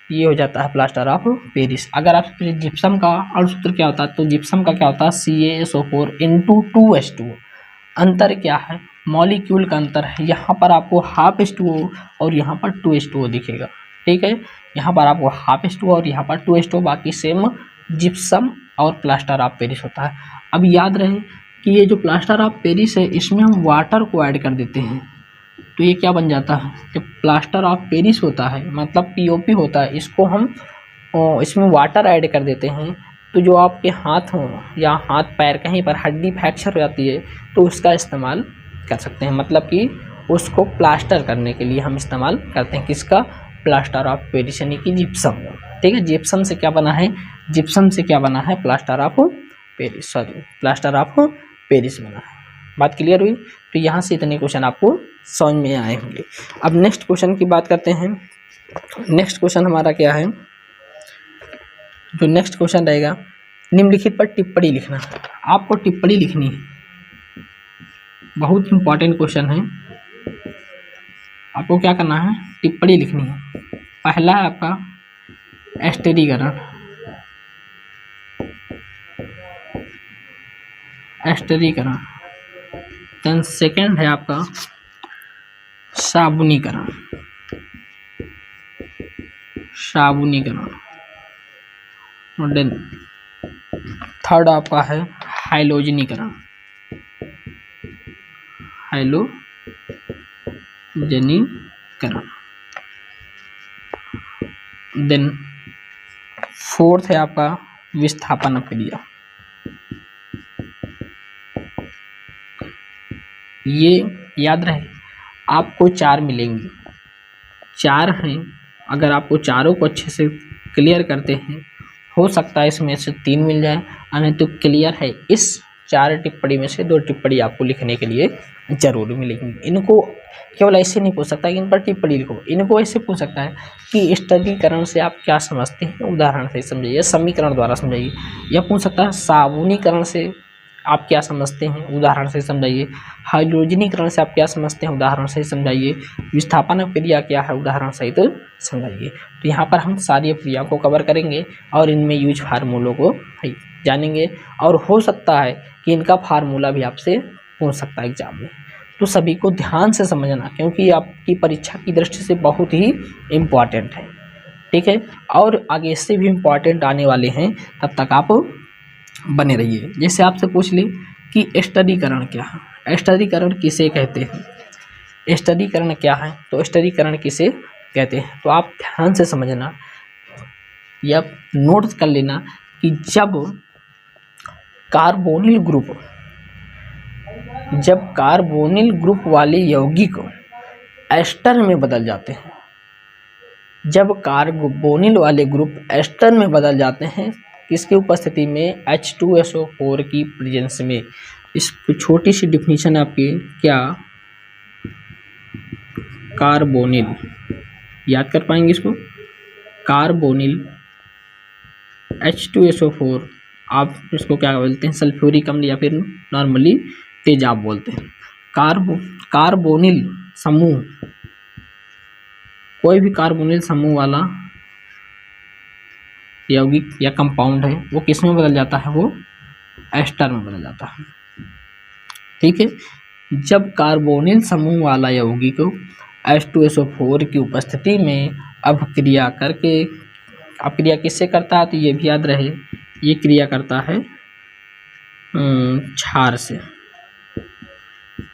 ये हो जाता है प्लास्टर ऑफ पेरिस। अगर आप जिप्सम का अर्धसूत्र क्या होता है, तो जिप्सम का क्या होता है, CaSO4 इंटू 2H2O। अंतर क्या है, मॉलिक्यूल का अंतर है। यहाँ पर आपको हाफ H2O और यहाँ पर 2H2O दिखेगा, ठीक है। यहाँ पर आपको हाफ H2O और यहाँ पर 2H2O, बाकी सेम जिप्सम और प्लास्टर ऑफ पेरिस होता है। अब याद रहे कि ये जो प्लास्टर ऑफ पेरिस है, इसमें हम वाटर को ऐड कर देते हैं, तो ये क्या बन जाता है, जब प्लास्टर ऑफ पेरिस होता है मतलब POP होता है, इसको हम इसमें वाटर ऐड कर देते हैं, तो जो आपके हाथ हों या हाथ पैर कहीं पर हड्डी फ्रैक्चर हो जाती है तो उसका इस्तेमाल कर सकते हैं, मतलब कि उसको प्लास्टर करने के लिए हम इस्तेमाल करते हैं, किसका, प्लास्टर ऑफ पेरिस यानी कि जिप्सम, ठीक है। जिप्सम से क्या बना है, जिप्सम से क्या बना है, plaster of Paris, plaster of Paris बना है। बात क्लियर हुई। तो यहाँ से इतने क्वेश्चन आपको समझ में आए होंगे। अब नेक्स्ट क्वेश्चन की बात करते हैं। नेक्स्ट क्वेश्चन हमारा क्या है, जो नेक्स्ट क्वेश्चन रहेगा, निम्नलिखित पर टिप्पणी लिखना। आपको टिप्पणी लिखनी है, बहुत इंपॉर्टेंट क्वेश्चन है। आपको क्या करना है, टिप्पणी लिखनी है। पहला है आपका स्थिरीकरण, स्थिरीकरण। देन सेकेंड है आपका साबुनीकरण, साबुनीकरण। और देन थर्ड आपका है हाइलोजनीकरण, हाइलोजनीकरण। देन फोर्थ है आपका विस्थापन क्रिया। ये याद रहे, आपको 4 मिलेंगी, 4 हैं। अगर आपको चारों को अच्छे से क्लियर करते हैं, हो सकता है इसमें से 3 मिल जाए, नहीं तो क्लियर है इस 4 टिप्पणी में से 2 टिप्पणी आपको लिखने के लिए जरूर मिलेंगी। इनको केवल ऐसे नहीं पूछ सकता कि इन पर टिप्पणी लिखो, इनको ऐसे पूछ सकता है कि स्थिरीकरण से आप क्या समझते हैं, उदाहरण से समझाइए, समीकरण द्वारा समझाइए। या पूछ सकता है साबुनीकरण से आप क्या समझते हैं, उदाहरण से समझाइए। हाइड्रोजनीकरण से आप क्या समझते हैं, उदाहरण से समझाइए। विस्थापन क्रिया क्या है, उदाहरण सहित समझाइए। तो यहाँ पर हम सारी क्रिया को कवर करेंगे और इनमें यूज फार्मूलों को जानेंगे, और हो सकता है कि इनका फार्मूला भी आपसे पूछ सकता है एग्जाम में। तो सभी को ध्यान से समझना, क्योंकि आपकी परीक्षा की दृष्टि से बहुत ही इम्पॉर्टेंट है, ठीक है। और आगे इससे भी इम्पॉर्टेंट आने वाले हैं, तब तक आप बने रहिए। जैसे आपसे पूछ ले कि स्थिरीकरण क्या है, स्थिरीकरण किसे कहते हैं, स्थिरीकरण क्या है, तो स्थिरीकरण किसे कहते हैं। तो आप ध्यान से समझना या नोट कर लेना कि जब कार्बोनिल ग्रुप वाले यौगिक एस्टर में बदल जाते हैं, जब कार्बोनिल वाले ग्रुप एस्टर में बदल जाते हैं किसकी उपस्थिति में, H2SO4 की प्रेजेंस में। इस छोटी सी डिफिनीशन आपकी क्या, कार्बोनिल याद कर पाएंगे इसको, कार्बोनिल H2SO4 आप इसको क्या बोलते हैं, सल्फ्यूरिक अम्ल या फिर नॉर्मली तेजाब बोलते हैं। कार्बोनिल समूह, कोई भी कार्बोनिल समूह वाला यौगिक या कंपाउंड है वो किस में बदल जाता है, वो एस्टर में बदल जाता है। ठीक है, जब कार्बोनिल समूह वाला यौगिक H2SO4 की उपस्थिति में अपक्रिया करके, अपक्रिया किससे करता है तो ये भी याद रहे, ये क्रिया करता है क्षार से,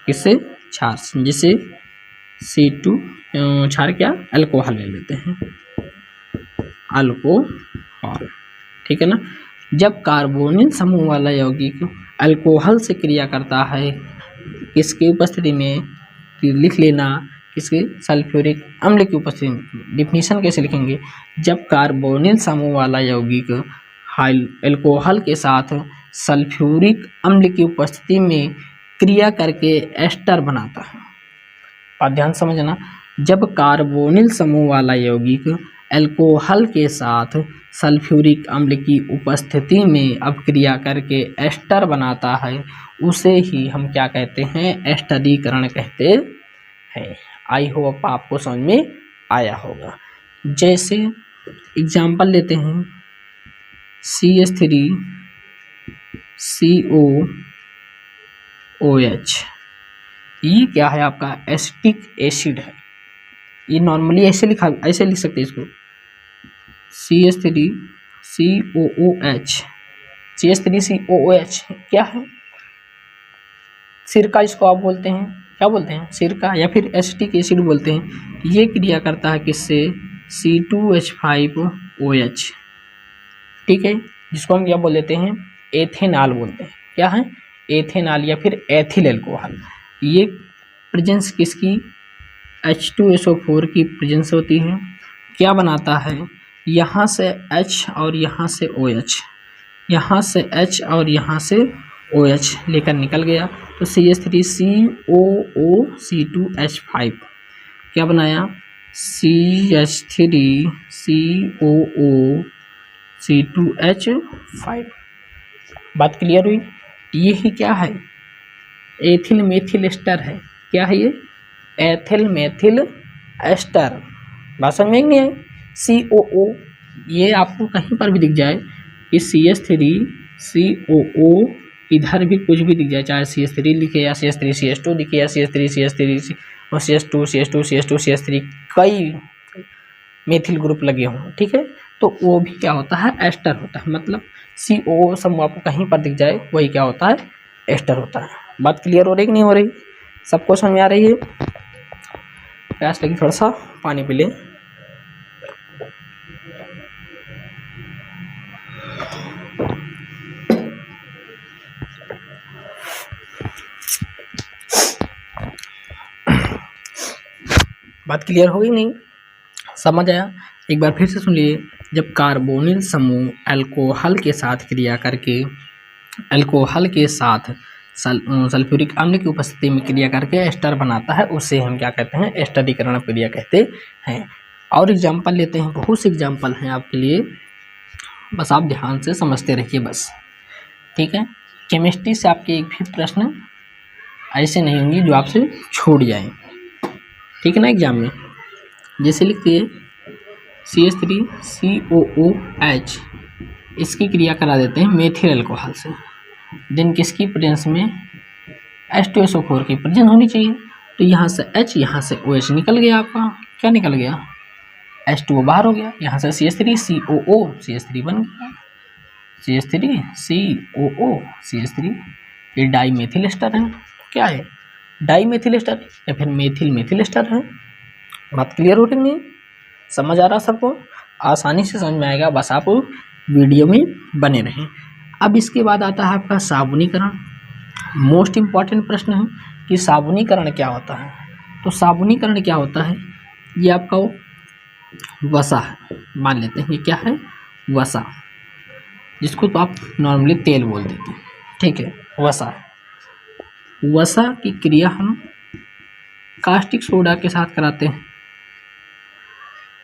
किससे, क्षार से, जिसे C2 क्षार क्या, अल्कोहल ले लेते हैं, अल्कोहल। ठीक है ना, जब कार्बोनिल समूह वाला यौगिक अल्कोहल से क्रिया करता है किसकी उपस्थिति में, लिख लेना किसके, सल्फ्यूरिक अम्ल की उपस्थिति में। डिफिनीशन कैसे लिखेंगे, जब कार्बोनिल समूह वाला यौगिक अल्कोहल के साथ सल्फ्यूरिक अम्ल की उपस्थिति में क्रिया करके एस्टर बनाता है। और ध्यान समझना, जब कार्बोनिल समूह वाला यौगिक अल्कोहल के साथ सल्फ्यूरिक अम्ल की उपस्थिति में अपक्रिया करके एस्टर बनाता है उसे ही हम क्या कहते हैं, एस्टरीकरण कहते हैं। आई होप आपको समझ में आया होगा। जैसे एग्जाम्पल लेते हैं CH3COOH, ये क्या है आपका, एसिटिक एसिड है। ये नॉर्मली ऐसे लिख सकते हैं इसको, CH3COOH, CH3COOH क्या है, सिरका इसको आप बोलते हैं, क्या बोलते हैं, सिरका या फिर एसिटिक एसिड बोलते हैं। ये क्रिया करता है किससे, C2H5OH। ठीक है, जिसको हम क्या बोल देते हैं, एथेनॉल बोलते हैं। क्या है, एथेनॉल या फिर एथिल अल्कोहल। ये प्रेजेंस किसकी, H2SO4 की प्रेजेंस होती है। क्या बनाता है, यहाँ से H और यहाँ से OH, यहाँ से H और यहाँ से OH लेकर निकल गया तो CH3COOC2H5 क्या बनाया, CH3COOC2H5। बात क्लियर हुई। ये ही क्या है, एथिल मेथिल एस्टर है। क्या है ये, एथिल मेथिल एस्टर। बात समझ में नहीं आई। COO, ये आपको कहीं पर भी दिख जाए कि CH3COO, इधर भी कुछ भी दिख जाए, चाहे CH3 लिखे या CH3CH2 दिखे या CH3CH3 और CH2CH2CH2CH3 कई मेथिल ग्रुप लगे हों। ठीक है, तो वो भी क्या होता है, एस्टर होता है। मतलब COO समूह आपको कहीं पर दिख जाए वही क्या होता है, एस्टर होता है। बात क्लियर हो रही कि नहीं हो रही, सबको समझ में आ रही है। प्यास लगी, थोड़ा सा पानी पी लें। बात क्लियर हो गई नहीं, समझ आया। एक बार फिर से सुन लिए, जब कार्बोनिल समूह अल्कोहल के साथ क्रिया करके, अल्कोहल के साथ सल्फ्यूरिक अम्ल की उपस्थिति में क्रिया करके एस्टर बनाता है उसे हम क्या कहते हैं, एस्टरीकरण क्रिया कहते हैं। और एग्जाम्पल लेते हैं, बहुत से एग्जाम्पल हैं आपके लिए, बस आप ध्यान से समझते रहिए बस। ठीक है, केमिस्ट्री से आपके एक भी प्रश्न ऐसे नहीं होंगे जो आपसे छूट जाएं। ठीक है ना, एग्जाम में जैसे लिखते हैं CH3COOH, इसकी क्रिया करा देते हैं मेथिल अल्कोहल से, देन किसकी प्रेजेंस में, H2SO4 की प्रेजेंस होनी चाहिए। तो यहाँ से H, यहाँ से OH निकल गया आपका, क्या निकल गया, H2O बाहर हो गया, यहाँ से CH3COO, CH3 बन गया, CH3COO CH3। ये डाई मेथिल एस्टर है। क्या है, डाई मेथिल एस्टर या फिर मेथिल मेथिल एस्टर है। बात क्लियर हो रही है। समझ आ रहा सबको? आसानी से समझ में आएगा, बस आप वीडियो में बने रहें। अब इसके बाद आता है आपका साबुनीकरण। मोस्ट इम्पॉर्टेंट प्रश्न है कि साबुनीकरण क्या होता है। तो साबुनीकरण क्या होता है, ये आपका वसा है, मान लेते हैं ये क्या है, वसा, जिसको तो आप नॉर्मली तेल बोल देते हैं, ठीक है, वसा है। वसा की क्रिया हम कास्टिक सोडा के साथ कराते हैं,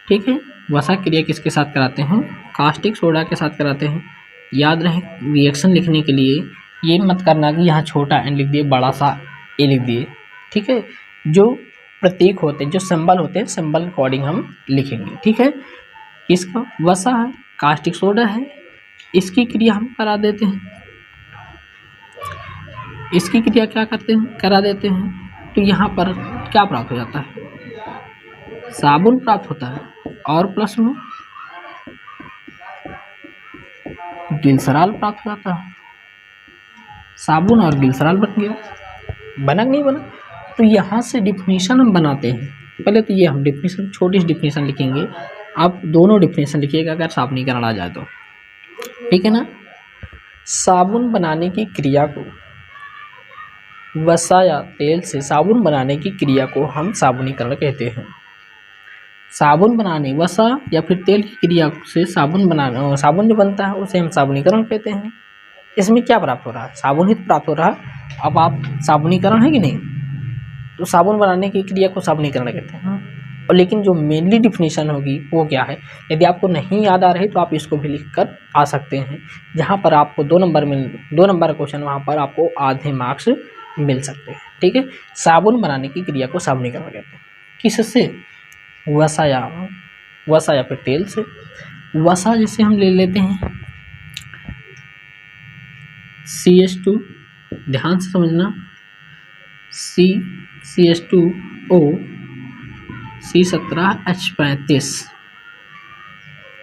ठीक है। वसा क्रिया किसके साथ कराते हैं, कास्टिक सोडा के साथ कराते हैं। याद रहे रिएक्शन लिखने के लिए ये मत करना कि यहाँ छोटा एन लिख दिए, बड़ा सा ए लिख दिए, ठीक है। जो प्रतीक होते हैं, जो सिंबल होते हैं, सिंबल अकॉर्डिंग हम लिखेंगे, ठीक है। इसका वसा है, कास्टिक सोडा है, इसकी क्रिया हम करा देते हैं, इसकी क्रिया क्या करते हैं, करा देते हैं। तो यहाँ पर क्या प्राप्त हो जाता है, साबुन प्राप्त होता है, और प्लस में ग्लिसरॉल प्राप्त हो जाता है। साबुन और ग्लिसरॉल बन गया, बना नहीं बना। तो यहाँ से डिफिनीशन हम बनाते हैं। पहले तो ये हम डिफिनीशन, छोटी सी डिफिनीशन लिखेंगे, आप दोनों डिफिनीशन लिखिएगा अगर साबुनीकरण आ जाए तो, ठीक है ना। साबुन बनाने की क्रिया को, वसा या तेल से साबुन बनाने की क्रिया को हम साबुनीकरण कहते हैं। साबुन बनाने, वसा या फिर तेल की क्रिया से साबुन जो बनता है उसे हम साबुनीकरण कहते हैं। इसमें क्या प्राप्त हो रहा है, साबुन ही प्राप्त हो रहा है। अब आप साबुनीकरण है कि नहीं, तो साबुन बनाने की क्रिया को साबुनीकरण कहते हैं। और लेकिन जो मेनली डिफिनीशन होगी वो क्या है, यदि आपको नहीं याद आ रही तो आप इसको भी लिख कर आ सकते हैं, जहाँ पर आपको 2 नंबर क्वेश्चन, वहाँ पर आपको आधे मार्क्स मिल सकते हैं, ठीक है। साबुन बनाने की क्रिया को साबुनीकरण कहते हैं। किससे, वसा या फिर तेल से। वसा जैसे हम ले लेते हैं CH2, ध्यान से समझना, CH2O, C17H35,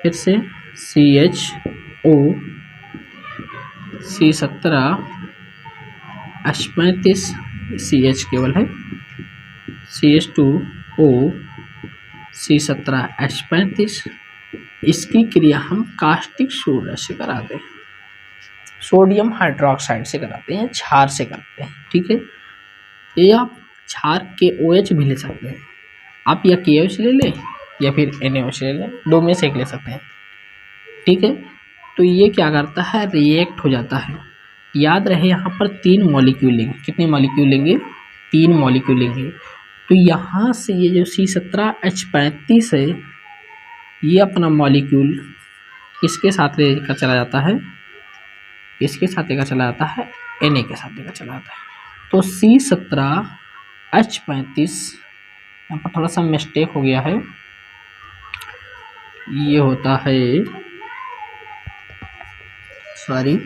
फिर से CHO, C17H35, CH केवल है, CH2O, C17H35। इसकी क्रिया हम कास्टिक सोडा से कराते हैं, सोडियम हाइड्रोक्साइड से कराते हैं, क्षार से करते हैं, ठीक है। ये आप क्षार KOH भी ले सकते हैं, आप या KOH ले लें या फिर NaOH ले लें, 2 में से एक ले सकते हैं, ठीक है। तो ये क्या करता है, रिएक्ट हो जाता है। याद रहे यहाँ पर 3 मॉलिक्यूल लेंगे, कितने मॉलिक्यूल लेंगे, 3 मॉलिक्यूल लेंगे। तो यहाँ से ये जो C17H35 है, ये अपना मॉलिक्यूल किसके साथ लेकर चला जाता है, इसके साथ लेकर चला जाता है, Na के साथ लेकर चला जाता है। तो C17H35, यहाँ पर थोड़ा सा मिस्टेक हो गया है, ये होता है, सॉरी,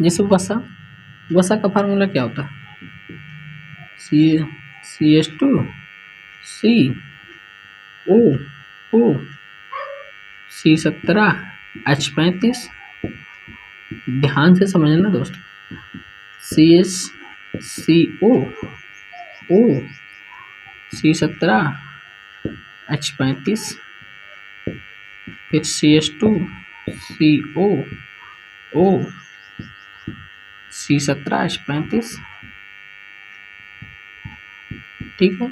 जैसे वसा का फार्मूला क्या होता है, CH2 CO C17H35। ध्यान से समझना दोस्तों, CHCO C17H35, फिर CH2 CO C17H35, ठीक है।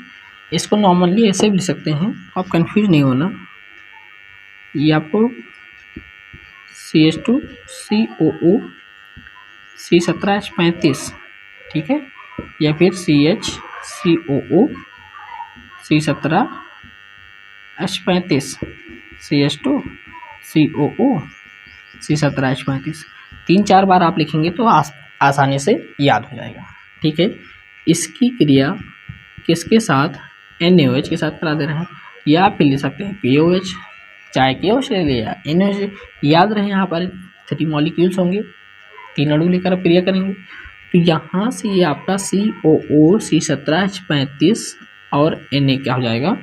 इसको नॉर्मली ऐसे भी लिख सकते हैं, आप कंफ्यूज नहीं होना। ये आपको CH2 COO C17H35, ठीक है, या फिर CHCOO C17H35, CH2 COO C17H35, 3-4 बार आप लिखेंगे तो आसानी से याद हो जाएगा, ठीक है। इसकी क्रिया किसके साथ, NaOH के साथ करा दे रहे हैं, या फिर ले सकते हैं KOH, चाहे KOH ले लिया NaOH। याद रहे यहाँ पर 3 मॉलिक्यूल्स होंगे, 3 अणु लेकर आप क्रिया करेंगे। तो यहाँ से ये आपका COO C17H35 और Na क्या हो जाएगा,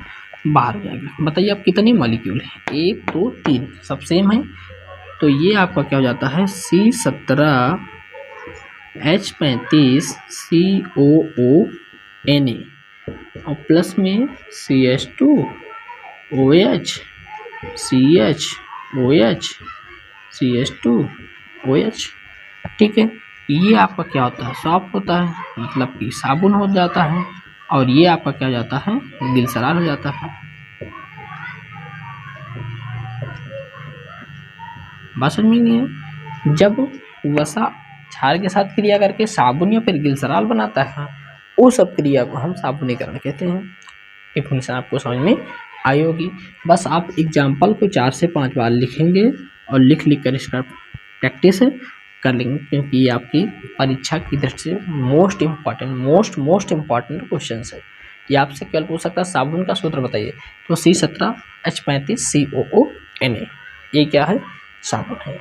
बाहर हो जाएगा। बताइए आप कितने मॉलिक्यूल हैं, 1 2 3 सब सेम है। तो ये आपका क्या हो जाता है C17H35 COO Na और प्लस में CH2OH CHOH CH2OH। ठीक है, ये आपका क्या होता है, सॉफ्ट होता है, मतलब कि साबुन हो जाता है। और ये आपका क्या हो जाता है, ग्लिसरॉल हो जाता है। बात समझ में नहीं है। जब वसा क्षार के साथ क्रिया करके साबुन या फिर ग्लिसरॉल बनाता है, वो सब क्रिया को हम साबुनीकरण कहते हैं। डेफिनेशन आपको समझ में आई होगी। बस आप एग्जाम्पल को 4 से 5 बार लिखेंगे और लिख कर इसका प्रैक्टिस कर लेंगे, क्योंकि ये आपकी परीक्षा की दृष्टि से मोस्ट इम्पॉर्टेंट क्वेश्चन है। ये आपसे केवल पूछ सकता है साबुन का सूत्र बताइए, तो C17H35 COO Na, ये क्या है, साबुन है।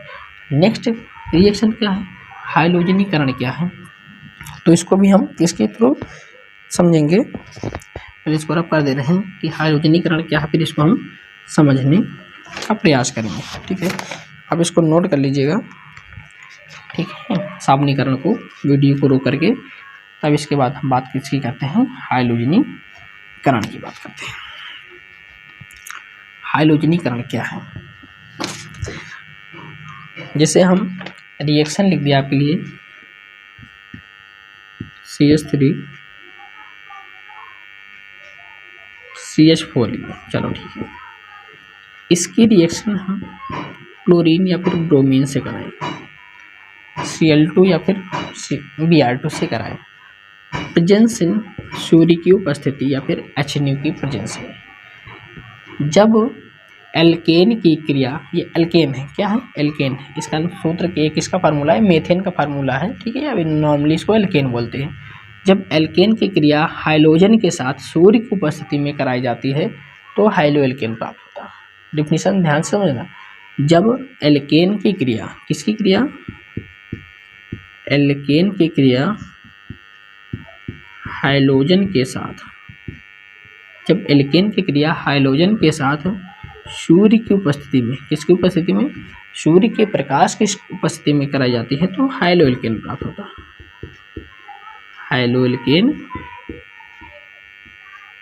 नेक्स्ट रिएक्शन क्या है, हाइलोजनीकरण क्या है, तो इसको भी हम किसके थ्रू समझेंगे। तो इसको रब कर दे रहे हैं कि हाइलोजनीकरण क्या है, फिर इसको हम समझने का प्रयास करेंगे। ठीक है, अब इसको नोट कर लीजिएगा। ठीक है, साबुनीकरण को वीडियो को रोक करके, तब इसके बाद हम बात किसकी करते हैं, हाइलोजनीकरण की बात करते हैं। हाइलोजनीकरण क्या है, जैसे हम रिएक्शन लिख दिया आपके लिए CH3 CH4 लिखा, चलो ठीक है। इसकी रिएक्शन हम क्लोरीन या फिर ब्रोमीन से कराएं, Cl2 या फिर Br2 से कराएं, प्रेजेंस इन सूर्य की उपस्थिति या फिर HNO की प्रेजेंस में। जब एल्केन की क्रिया, ये एल्केन है, क्या है, एल्केन है, इसका सूत्र के एक इसका फार्मूला है, मेथेन का फार्मूला है। ठीक है, अभी नॉर्मली इसको एल्केन बोलते हैं। जब एल्केन की क्रिया हाइलोजन के साथ सूर्य की उपस्थिति में कराई जाती है तो हाइलो एल्केन प्राप्त होता है। डिफिनीशन ध्यान से समझना, जब एल्केन की क्रिया, किसकी क्रिया, एल्केन की क्रिया हाइलोजन के साथ, जब एल्केन की क्रिया हाइलोजन के साथ सूर्य की उपस्थिति में, किसकी उपस्थिति में, सूर्य के प्रकाश की उपस्थिति में कराई जाती है तो हाइलो एल्केन प्राप्त होता है। हाइलो एल्केन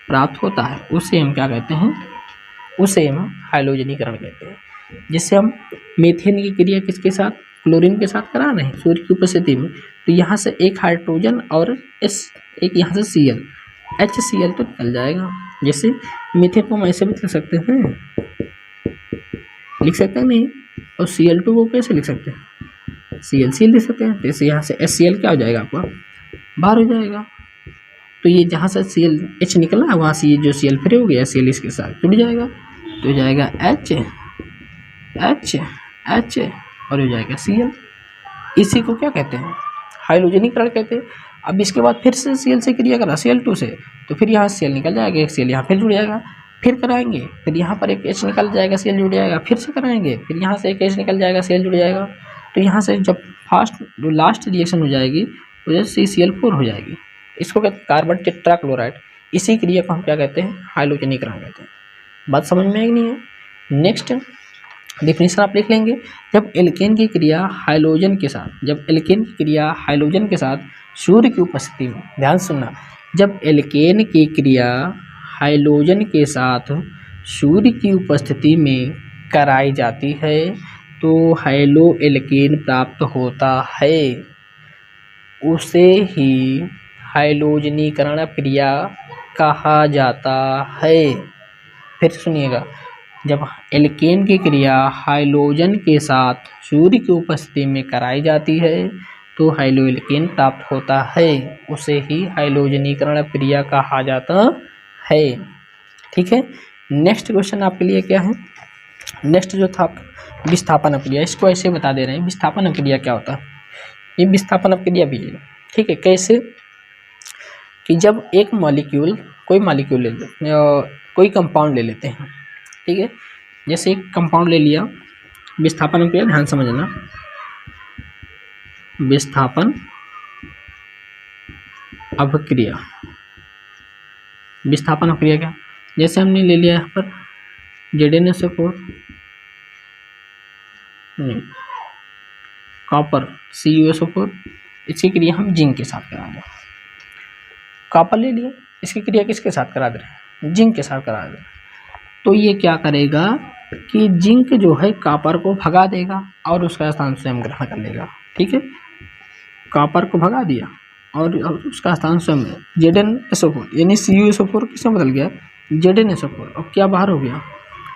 प्राप्त होता है, उसे हम क्या कहते हैं, उसे हम हाइलोजनीकरण कहते हैं। जिससे हम मीथेन की क्रिया किसके साथ, क्लोरीन के साथ करा रहे हैं सूर्य की उपस्थिति में, तो यहाँ से एक हाइड्रोजन और एक यहाँ से Cl, HCl तो निकल जाएगा। जैसे मीथेन को हम ऐसे भी लिख सकते हैं, लिख सकते हैं नहीं, और Cl2 को कैसे लिख सकते हैं, ClCl लिख सकते हैं। जैसे यहाँ से HCl क्या हो जाएगा, आपका बाहर हो जाएगा। तो ये जहाँ से ClH निकला है वहाँ से ये जो Cl फ्री हो गया, Cl इसके साथ जुड़ जाएगा, तो हो जाएगा H और हो जाएगा Cl। इसी को क्या कहते हैं, हाइलोजनीकरण कहते हैं। अब इसके बाद फिर से Cl से क्रिया करा Cl2 से, तो फिर यहाँ Cl निकल जाएगा, एक Cl यहाँ फिर जुड़ जाएगा, फिर कराएंगे, फिर यहाँ पर एक H निकल जाएगा, Cl जुड़ जाएगा, फिर से कराएंगे, फिर यहाँ से एक H निकल जाएगा, Cl जुड़ जाएगा। तो यहाँ से जब जो लास्ट रिएक्शन हो जाएगी तो जैसे CCl4 हो जाएगी, इसको कहते हैं कार्बन टेट्राक्लोराइड। इसी क्रिया को हम क्या कहते हैं, हाइलोजनीकरण कहते हैं। बात समझ में आई नहीं है। नेक्स्ट डिफिनीशन आप लिख लेंगे, जब एल्केन की क्रिया हाइलोजन के साथ, जब एल्केन की क्रिया हाइलोजन के साथ सूर्य की उपस्थिति में, ध्यान सुनना, जब एल्केन की क्रिया हाइलोजन के साथ सूर्य की उपस्थिति में कराई जाती है तो हाइलो एल्केन प्राप्त होता है, उसे ही हाइलोजनीकरण क्रिया कहा जाता है। फिर सुनिएगा, जब एल्केन की क्रिया हाइलोजन के साथ सूर्य की उपस्थिति में कराई जाती है तो हाइलो एल्केन प्राप्त होता है, उसे ही हाइलोजनीकरण क्रिया कहा जाता है। ठीक है, नेक्स्ट क्वेश्चन आपके लिए क्या है, नेक्स्ट जो था विस्थापन क्रिया, इसको ऐसे बता दे रहे हैं विस्थापन क्रिया क्या होता है। ये विस्थापन क्रिया भी है, ठीक है, कैसे कि जब एक मॉलिक्यूल, कोई मॉलिक्यूल ले लेते, कोई कंपाउंड ले लेते हैं, ठीक है, जैसे एक कंपाउंड ले लिया, विस्थापन क्रिया ध्यान समझना, विस्थापन अभिक्रिया। विस्थापन अभिक्रिया क्या, जैसे हमने ले लिया यहाँ पर ZnSO4 कॉपर CuSO4, इसकी क्रिया हम जिंक के साथ करा दें। कॉपर ले लिए, इसकी क्रिया किसके साथ करा दे रहे हैं, जिंक के साथ करा दे रहे हैं। तो ये क्या करेगा कि जिंक जो है कॉपर को भगा देगा और उसका स्थान स्वयं ग्रहण कर लेगा। ठीक है, कॉपर को भगा दिया और उसका स्थान स्वयं ZnSO4 यानी CuSO4 किसमें बदल गया, ZnSO4। और क्या बाहर हो गया,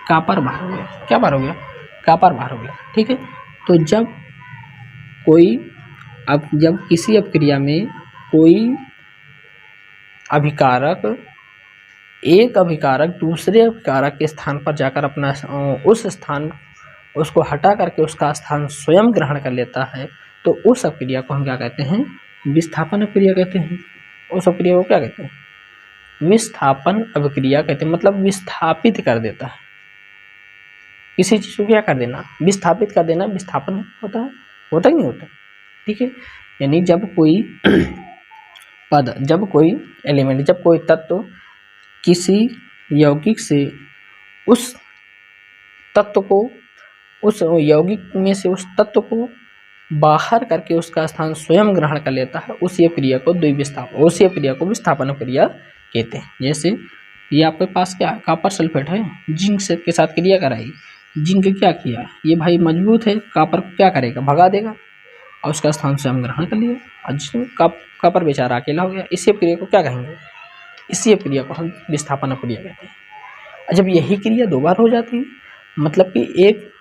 कॉपर बाहर हो गया। क्या बाहर हो गया, कॉपर बाहर हो गया। ठीक है, तो जब किसी अपक्रिया में कोई अभिकारक एक अभिकारक दूसरे अभिकारक के स्थान पर जाकर अपना उसको हटा करके उसका स्थान स्वयं ग्रहण कर लेता है, तो उस अपक्रिया को हम क्या कहते हैं, विस्थापन अपक्रिया कहते हैं। उस अपक्रिया को क्या कहते हैं, विस्थापन अपक्रिया कहते हैं। मतलब विस्थापित कर देता है किसी चीज़ को, क्या कर देना, विस्थापित कर देना, विस्थापन होता है, होता ही नहीं होता। ठीक है, यानी जब कोई एलिमेंट, जब कोई तत्व किसी यौगिक से उस यौगिक में से उस तत्व को बाहर करके उसका स्थान स्वयं ग्रहण कर लेता है, उसी क्रिया को विस्थापन क्रिया कहते हैं। जैसे ये आपके पास क्या है, कॉपर सल्फेट है, जिंक से के साथ क्रिया कराई, जिंक क्या किया, ये भाई मजबूत है, कॉपर को क्या करेगा, भगा देगा और उसका स्थान स्वयं ग्रहण कर लिया और जिसमें कॉपर बेचारा अकेला हो गया। इसी क्रिया को क्या कहेंगे, इसी क्रिया को हम विस्थापन क्रिया कहते हैं। जब यही क्रिया दो बार हो जाती है, मतलब कि एक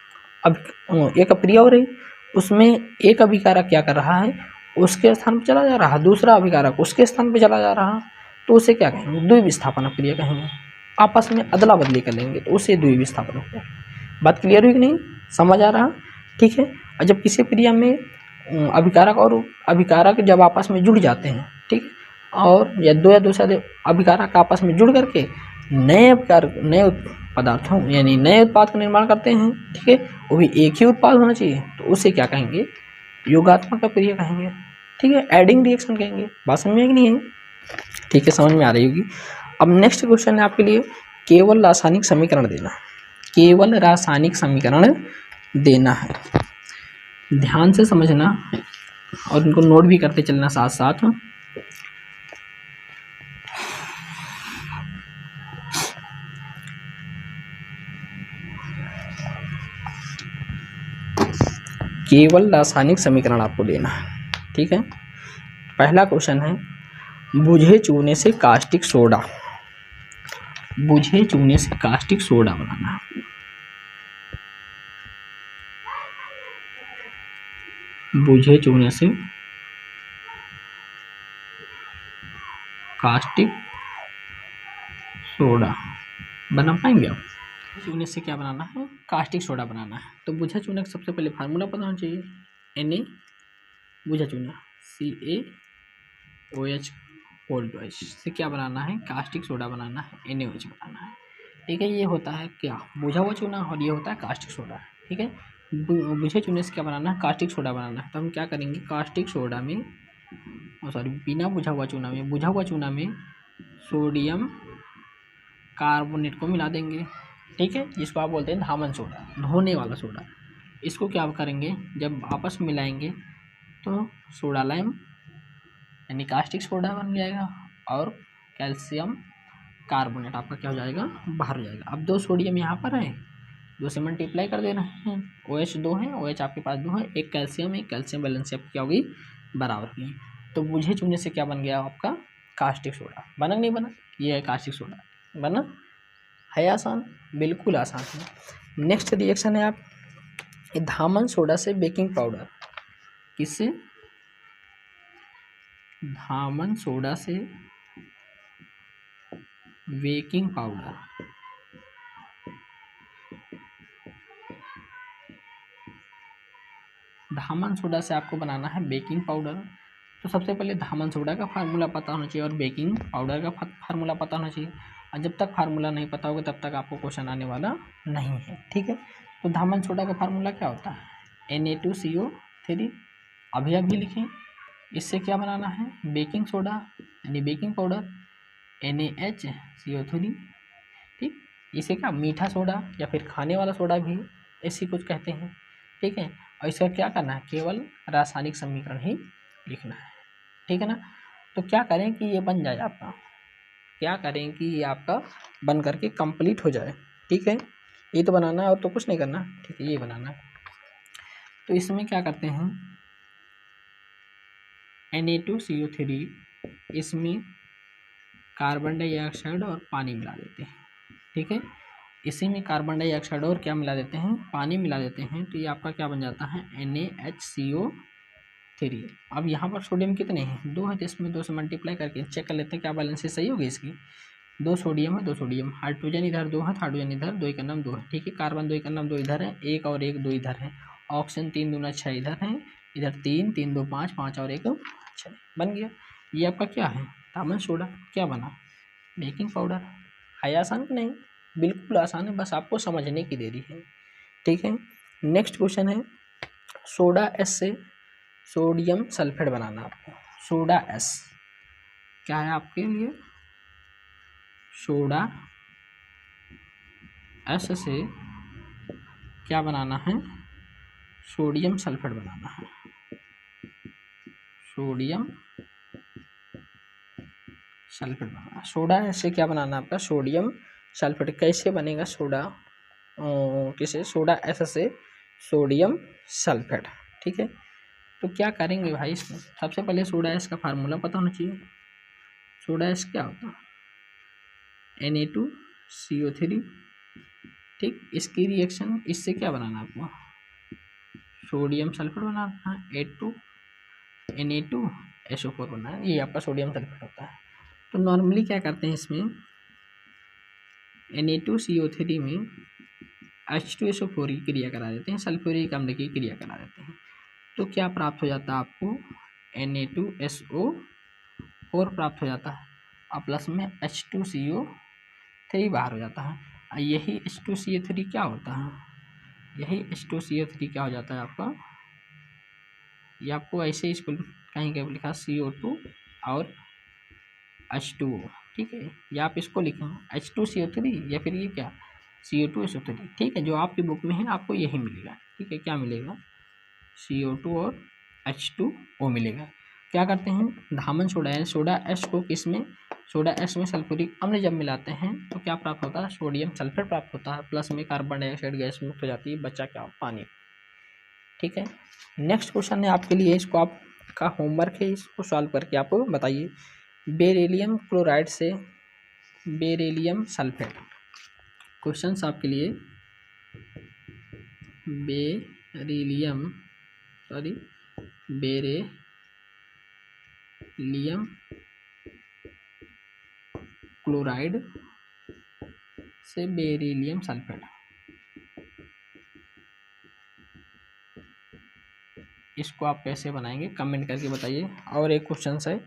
अपक्रिया हो रही, उसमें एक अभिकारक क्या कर रहा है, उसके स्थान पर चला जा रहा है, दूसरा अभिकारक उसके स्थान पर चला जा रहा, तो उसे क्या कहेंगे, द्विविस्थापन क्रिया कहेंगे। आपस में अदला बदली कर लेंगे तो उसे द्विविस्थापन क्रिया। बात क्लियर हुई कि नहीं, समझ आ रहा। ठीक है, और जब किसी क्रिया में अभिकारक और अभिकारक जब आपस में जुड़ जाते हैं, ठीक है, और या दो से अधिक अभिकारक आपस में जुड़ करके नए पदार्थों यानी नए उत्पाद का निर्माण करते हैं। ठीक है, वो भी एक ही उत्पाद होना चाहिए, तो उसे क्या कहेंगे, योगात्मक क्रिया कहेंगे। ठीक है, एडिंग रिएक्शन कहेंगे। बात समझ में कि नहीं है, ठीक है, समझ में आ रही होगी। अब नेक्स्ट क्वेश्चन है आपके लिए, केवल रासायनिक समीकरण देना है, केवल रासायनिक समीकरण देना है। ध्यान से समझना और इनको नोट भी करते चलना साथ साथ। केवल रासायनिक समीकरण आपको देना है। ठीक है, पहला क्वेश्चन है, बुझे चूने से कास्टिक सोडा, बुझे चूने से कास्टिक सोडा बनाना है। बुझे चूने से कास्टिक सोडा बना पाएंगे आप? चूने से क्या बनाना है, कास्टिक सोडा बनाना है। तो बुझा चूना का सबसे पहले फार्मूला पता होना चाहिए, Na बुझा चूना CaOH होल ट्वाइस से क्या बनाना है, कास्टिक सोडा बनाना है, NaOH बनाना है। ठीक है, ये होता है क्या, बुझा हुआ चूना और ये होता है कास्टिक सोडा। ठीक है, बुझे चूने से क्या बनाना है, कास्टिक सोडा बनाना है। तो हम क्या करेंगे, कास्टिक सोडा में बिना बुझा हुआ चूना में, बुझा हुआ चूना में सोडियम कार्बोनेट को मिला देंगे। ठीक है, जिसको आप बोलते हैं धामन सोडा, धोने वाला सोडा। इसको क्या करेंगे, जब आपस में मिलाएंगे तो सोडा लाइम यानी कास्टिक सोडा बन जाएगा और कैल्शियम कार्बोनेट आपका क्या हो जाएगा, बाहर हो जाएगा। अब 2 सोडियम यहाँ पर है, 2 से मल्टीप्लाई कर देना है, OH 2 है, OH आपके पास 2 है, एक कैल्शियम बैलेंस आपकी क्या होगी, बराबर की। तो बुझे चूने से क्या बन गया आपका, कास्टिक सोडा। बना नहीं बना, ये है कास्टिक सोडा, बना है। आसान, बिल्कुल आसान है। नेक्स्ट रिएक्शन है आप, धामन सोडा से बेकिंग पाउडर, किससे, धामन सोडा से बेकिंग पाउडर। धामन सोडा से आपको बनाना है बेकिंग पाउडर। तो सबसे पहले धामन सोडा का फार्मूला पता होना चाहिए और बेकिंग पाउडर का फार्मूला पता होना चाहिए। और जब तक फार्मूला नहीं पता होगा तब तक आपको क्वेश्चन आने वाला नहीं है। ठीक है, तो धामन सोडा का फार्मूला क्या होता है, Na2CO3 अभी अभी लिखें। इससे क्या बनाना है, बेकिंग सोडा यानी बेकिंग पाउडर, NaHCO3, ठीक। इसे क्या मीठा सोडा या फिर खाने वाला सोडा भी ऐसी कुछ कहते हैं, ठीक है। और इसका क्या करना है, केवल रासायनिक समीकरण ही लिखना है, ठीक है ना। तो क्या करें कि ये बन जाए आपका, क्या करें कि ये आपका बन करके कंप्लीट हो जाए, ठीक है। ये तो बनाना है और तो कुछ नहीं करना, ठीक है, ये बनाना है। तो इसमें क्या करते हैं, Na2CO3, इसमें कार्बन डाइऑक्साइड और पानी मिला देते हैं, ठीक है। इसी में कार्बन डाइऑक्साइड और क्या मिला देते हैं, पानी मिला देते हैं। तो ये आपका क्या बन जाता है, NaHCO3। अब यहाँ पर सोडियम कितने हैं, 2 है, तो इसमें 2 से मल्टीप्लाई करके चेक कर लेते हैं क्या बैलेंस है, सही होगी इसकी। 2 सोडियम है, 2 सोडियम, हाइड्रोजन इधर 2 है, हाइड्रोजन इधर 2 एक नाम 2 है, ठीक है। कार्बन 2 एक नाम 2 इधर है, 1 और 1 2 इधर है। ऑक्सीजन 3 दूना 6 इधर है, इधर 3 3 2 5 5 और 1 6 बन गया। ये आपका क्या है, तामन सोडा। क्या बना, बेकिंग पाउडर। है आसान कि नहीं, बिल्कुल आसान है, बस आपको समझने की देरी है, ठीक है। नेक्स्ट क्वेश्चन है, सोडा एस से सोडियम सल्फेट बनाना आपको। सोडा एस क्या है आपके लिए, सोडा एस से क्या बनाना है, सोडियम सल्फेट बनाना है। सोडियम सल्फेट बनाना, सोडा एस से क्या बनाना है आपका, सोडियम सल्फेट। कैसे बनेगा सोडा, किसे, सोडा एस से सोडियम सल्फेट, ठीक है। तो क्या करेंगे भाई, इसमें सबसे पहले सोडा एस का फार्मूला पता होना चाहिए। सोडा एस क्या होता है, Na2CO3, ठीक। इसकी रिएक्शन इससे क्या बनाना आपको, सोडियम सल्फेट बनाना है, Na2SO4 बनाना है, ये आपका सोडियम सल्फेट होता है। तो नॉर्मली क्या करते हैं इसमें, Na2CO3 में H2SO4 की क्रिया करा देते हैं, सल्फ्यूरिक अम्ल की क्रिया करा देते हैं। तो क्या प्राप्त हो जाता है आपको, Na2SO4 प्राप्त हो जाता है, और प्लस में H2CO3 बाहर हो जाता है। यही H2CO3 क्या होता है, यही H2CO3 क्या हो जाता है आपका, ये आपको ऐसे इसको कहीं कहीं लिखा CO2 और H2O, ठीक है। या आप इसको लिखें H2CO3 या फिर ये क्या CO2SO3, ठीक है। जो आपकी बुक में है आपको यही मिलेगा, ठीक है। क्या मिलेगा, CO2 और H2O मिलेगा। क्या करते हैं, धामन सोडा यानी सोडा एस को किसमें, सोडा एस में सल्फ्यूरिक अम्ल जब मिलाते हैं तो क्या प्राप्त होता है, सोडियम सल्फेट प्राप्त होता है, प्लस में कार्बन डाइऑक्साइड गैस मुक्त हो जाती है, बचा क्या, पानी, ठीक है। नेक्स्ट क्वेश्चन है आपके लिए, इसको आपका होमवर्क है, इसको सॉल्व करके आप बताइए। बेरिलियम क्लोराइड से बेरिलियम सल्फेट। क्वेश्चंस आपके लिए, बेरिलियम क्लोराइड से बेरिलियम सल्फेट, इसको आप कैसे बनाएंगे कमेंट करके बताइए। और एक क्वेश्चन है,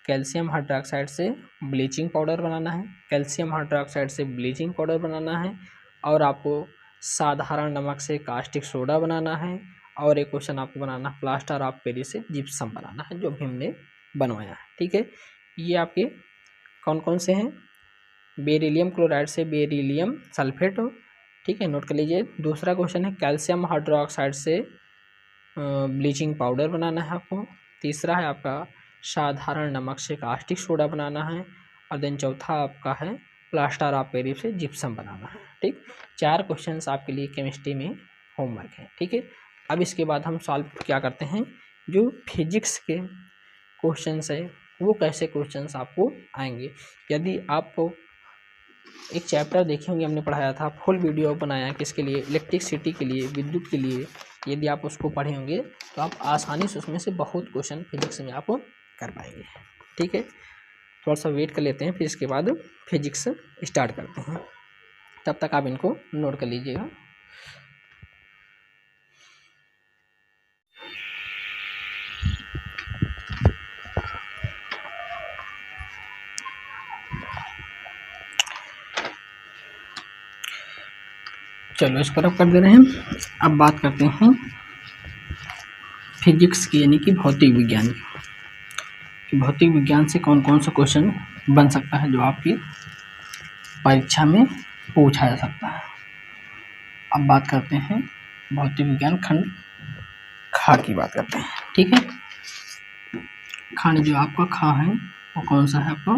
कैल्शियम हाइड्रोक्साइड से ब्लीचिंग पाउडर बनाना है, कैल्शियम हाइड्रोक्साइड से ब्लीचिंग पाउडर बनाना है, और आपको साधारण नमक से कास्टिक सोडा बनाना है, और एक क्वेश्चन आपको बनाना प्लास्टर ऑफ पेरिस से जिप्सम बनाना है, जो भी हमने बनवाया है, ठीक है। ये आपके कौन कौन से हैं, बेरिलियम क्लोराइड से बेरिलियम सल्फेट, ठीक है, नोट कर लीजिए। दूसरा क्वेश्चन है, कैल्शियम हाइड्रोक्साइड से ब्लीचिंग पाउडर बनाना है आपको। तीसरा है आपका साधारण नमक से कास्टिक सोडा बनाना है, और देन चौथा आपका है प्लास्टर ऑफ पेरिस से जिप्सम बनाना है, ठीक। 4 क्वेश्चंस आपके लिए केमिस्ट्री में होमवर्क है, ठीक है। अब इसके बाद हम सॉल्व क्या करते हैं, जो फिजिक्स के क्वेश्चंस है वो कैसे क्वेश्चंस आपको आएंगे। यदि आपको एक चैप्टर देखे होंगे, हमने पढ़ाया था, फुल वीडियो बनाया किसके लिए, इलेक्ट्रिसिटी के लिए, विद्युत के लिए। यदि आप उसको पढ़े होंगे तो आप आसानी से उसमें से बहुत क्वेश्चन फिजिक्स में आप कर पाएंगे, ठीक है। थोड़ा सा वेट कर लेते हैं, फिर इसके बाद फिजिक्स स्टार्ट करते हैं। तब तक आप इनको नोट कर लीजिएगा। चलो इसको रब कर दे रहे हैं। अब बात करते हैं फिजिक्स की यानी कि भौतिक विज्ञान की। भौतिक विज्ञान से कौन कौन सा क्वेश्चन बन सकता है जो आपकी परीक्षा में पूछा जा सकता है। अब बात करते हैं भौतिक विज्ञान खंड खा की बात करते हैं। ठीक है, खंड जो आपका खा है वो कौन सा है आपका,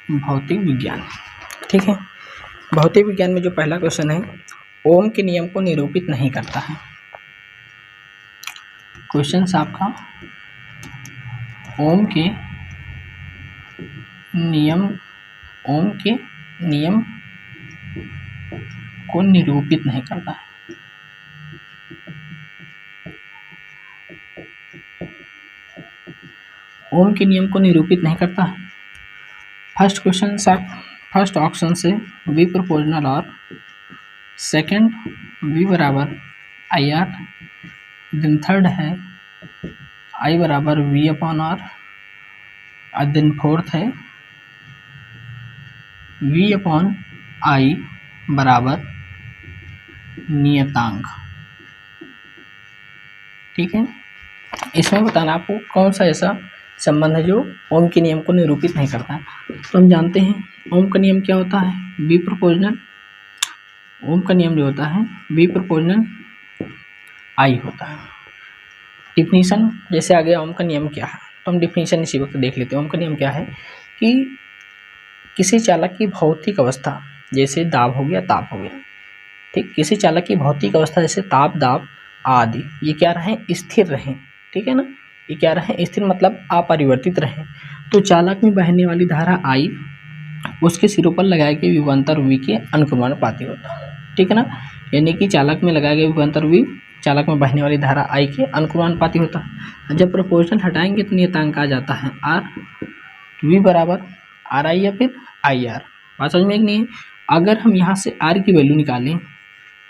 भौतिक विज्ञान। ठीक है, भौतिक विज्ञान में जो पहला क्वेश्चन है, ओम के नियम को निरूपित नहीं करता है। क्वेश्चन आपका ओम के नियम को निरूपित नहीं करता है। ओम के नियम को निरूपित नहीं करता है। फर्स्ट क्वेश्चन फर्स्ट ऑप्शन से V प्रोपोर्शनल और सेकंड V बराबर IR, देन थर्ड है I बराबर V अपॉन R, और देन फोर्थ है V अपॉन I बराबर नियतांक। ठीक है, इसमें बताना आपको कौन सा ऐसा संबंध है जो ओम के नियम को निरूपित नहीं करता है। तो हम जानते हैं ओम का नियम क्या होता है, V प्रोपोर्शनल। ओम का नियम जो होता है V प्रोपोर्शनल I होता है। डिफिनीशन जैसे आ गया ओम का नियम क्या है, तो हम डिफिनीशन इसी वक्त देख लेते हैं। ओम का नियम क्या है कि किसी चालक की भौतिक अवस्था, जैसे दाब हो गया, ताप हो गया, ठीक, किसी चालक की भौतिक अवस्था जैसे ताप, दाब आदि, ये क्या रहें, स्थिर रहें। ठीक है ना, ये क्या रहें, स्थिर मतलब अपरिवर्तित रहें। तो चालक में बहने वाली धारा I उसके सिरों पर लगाए गए विभवांतर V के अनुक्रमानुपाती होता है। ठीक है ना, यानी कि चालक में लगाए गए विभवांतर V चालक में बहने वाली धारा I के अनुक्रमानुपाती होता है। जब प्रोपोर्शनल हटाएंगे तो नियतांक आ जाता है R, V बराबर RI या फिर IR। बात समझ में नहीं है। अगर हम यहाँ से R की वैल्यू निकालें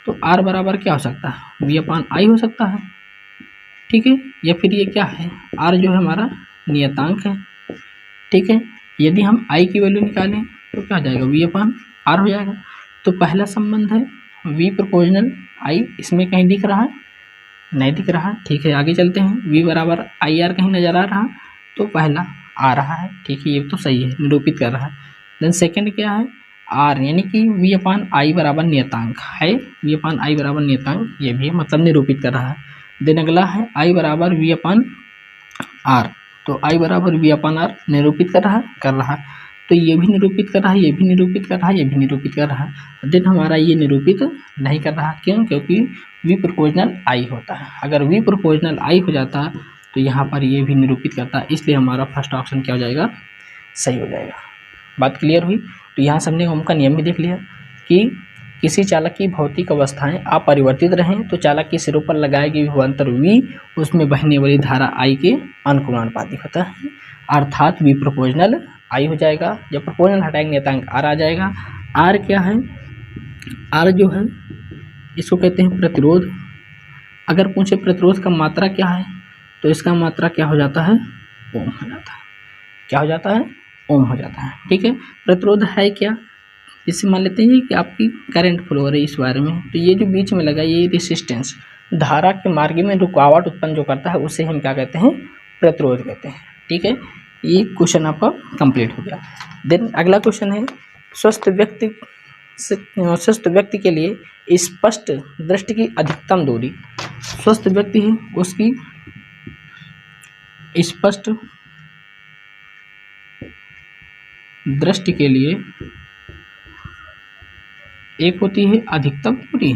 तो R बराबर क्या हो सकता है, V अपॉन I हो सकता है। ठीक है, या फिर ये क्या है, R जो है हमारा नियतांक है। ठीक है, यदि हम I की वैल्यू निकालें तो क्या हो जाएगा, V अपॉन R हो जाएगा। तो पहला संबंध है V प्रोपोर्शनल I, इसमें कहीं दिख रहा है, नहीं दिख रहा। ठीक है, आगे चलते हैं। V बराबर IR कहीं नज़र आ रहा, तो पहला आ रहा है। ठीक है, ये तो सही है, निरूपित कर रहा है। देन सेकंड क्या है, R यानी कि V अपॉन I बराबर नियतांक है, V अपॉन I बराबर नियतांक, ये भी मतलब निरूपित कर रहा है। देन अगला है I बराबर V अपॉन R, तो I बराबर V अपॉन R निरूपित कर रहा है। तो ये भी निरूपित कर रहा है, ये भी निरूपित कर रहा है, ये भी निरूपित कर रहा है। देन हमारा ये निरूपित नहीं कर रहा, क्यों, क्योंकि V प्रोपोर्शनल I होता है। अगर V प्रोपोर्शनल I हो जाता तो यहाँ पर ये भी निरूपित करता, इसलिए हमारा फर्स्ट ऑप्शन क्या हो जाएगा, सही हो जाएगा। बात क्लियर हुई। तो यहाँ से हमने ओम का नियम भी देख लिया कि किसी चालक की भौतिक अवस्थाएं अपरिवर्तित रहें तो चालक के सिरों पर लगाए गए विभवांतर V उसमें बहने वाली धारा I के अनुक्रमानुपाती होता है, अर्थात V प्रोपोर्शनल I हो जाएगा। जब प्रोपोर्शनल हटाएंगे नियतांक R आ जाएगा। R क्या है, R जो है इसको कहते हैं प्रतिरोध। अगर पूछे प्रतिरोध का मात्रा क्या है तो इसका मात्रा क्या हो जाता है, ओम हो जाता है। क्या हो जाता है, ओम हो जाता है। ठीक है, प्रतिरोध है क्या, इससे मान लेते हैं कि आपकी करंट फ्लो हो रही है इस वायर में, तो ये जो बीच में लगा ये रेसिस्टेंस धारा के मार्ग में रुकावट उत्पन्न जो करता है उसे हम क्या कहते हैं, प्रतिरोध कहते हैं। ठीक है, ये क्वेश्चन आपका कंप्लीट हो गया। देन अगला क्वेश्चन है स्वस्थ व्यक्ति के लिए स्पष्ट दृष्टि की अधिकतम दूरी। स्वस्थ व्यक्ति है उसकी स्पष्ट दृष्टि के लिए एक होती है अधिकतम दूरी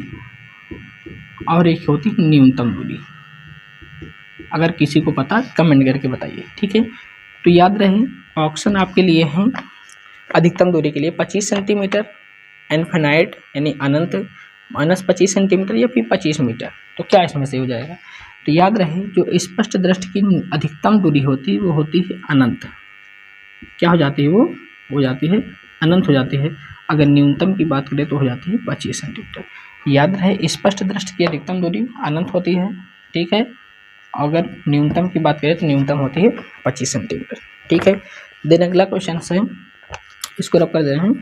और एक होती है न्यूनतम दूरी। अगर किसी को पता कमेंट करके बताइए। ठीक है, तो याद रहे ऑप्शन आपके लिए हैं अधिकतम दूरी के लिए 25 सेंटीमीटर, इनफिनाइट यानी अनंत, -25 सेंटीमीटर या फिर 25 मीटर। तो क्या इसमें से हो जाएगा, तो याद रहे जो स्पष्ट दृष्टि की अधिकतम दूरी होती है वो होती है अनंत। क्या हो जाती है, वो हो जाती है अनंत हो जाती है। अगर न्यूनतम की बात करें तो हो जाती है 25 सेंटीमीटर। याद रहे स्पष्ट दृष्टि की अधिकतम दूरी अनंत होती है। ठीक है, अगर न्यूनतम की बात करें तो न्यूनतम होती है 25 सेंटीमीटर। ठीक है, देन अगला क्वेश्चन है, इसको रब कर दे रहे हैं।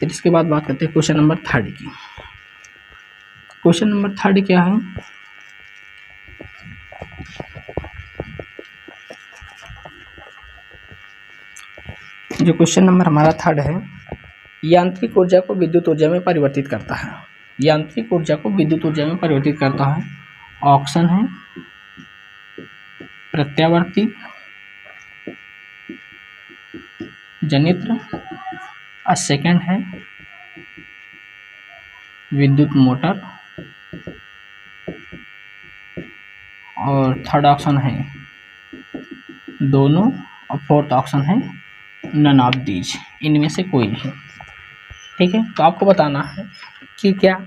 फिर इसके बाद बात करते हैं क्वेश्चन नंबर 3 की। क्वेश्चन नंबर 3 क्या है? जो क्वेश्चन नंबर हमारा 3 है, यांत्रिक ऊर्जा को विद्युत ऊर्जा में परिवर्तित करता है। यांत्रिक ऊर्जा को विद्युत ऊर्जा में परिवर्तित करता है। ऑप्शन है प्रत्यावर्ती, जनित्र, और सेकंड है विद्युत मोटर, और थर्ड ऑप्शन है दोनों, और फोर्थ ऑप्शन है नन ऑफ दीज, इनमें से कोई नहीं। ठीक है, तो आपको बताना है कि क्या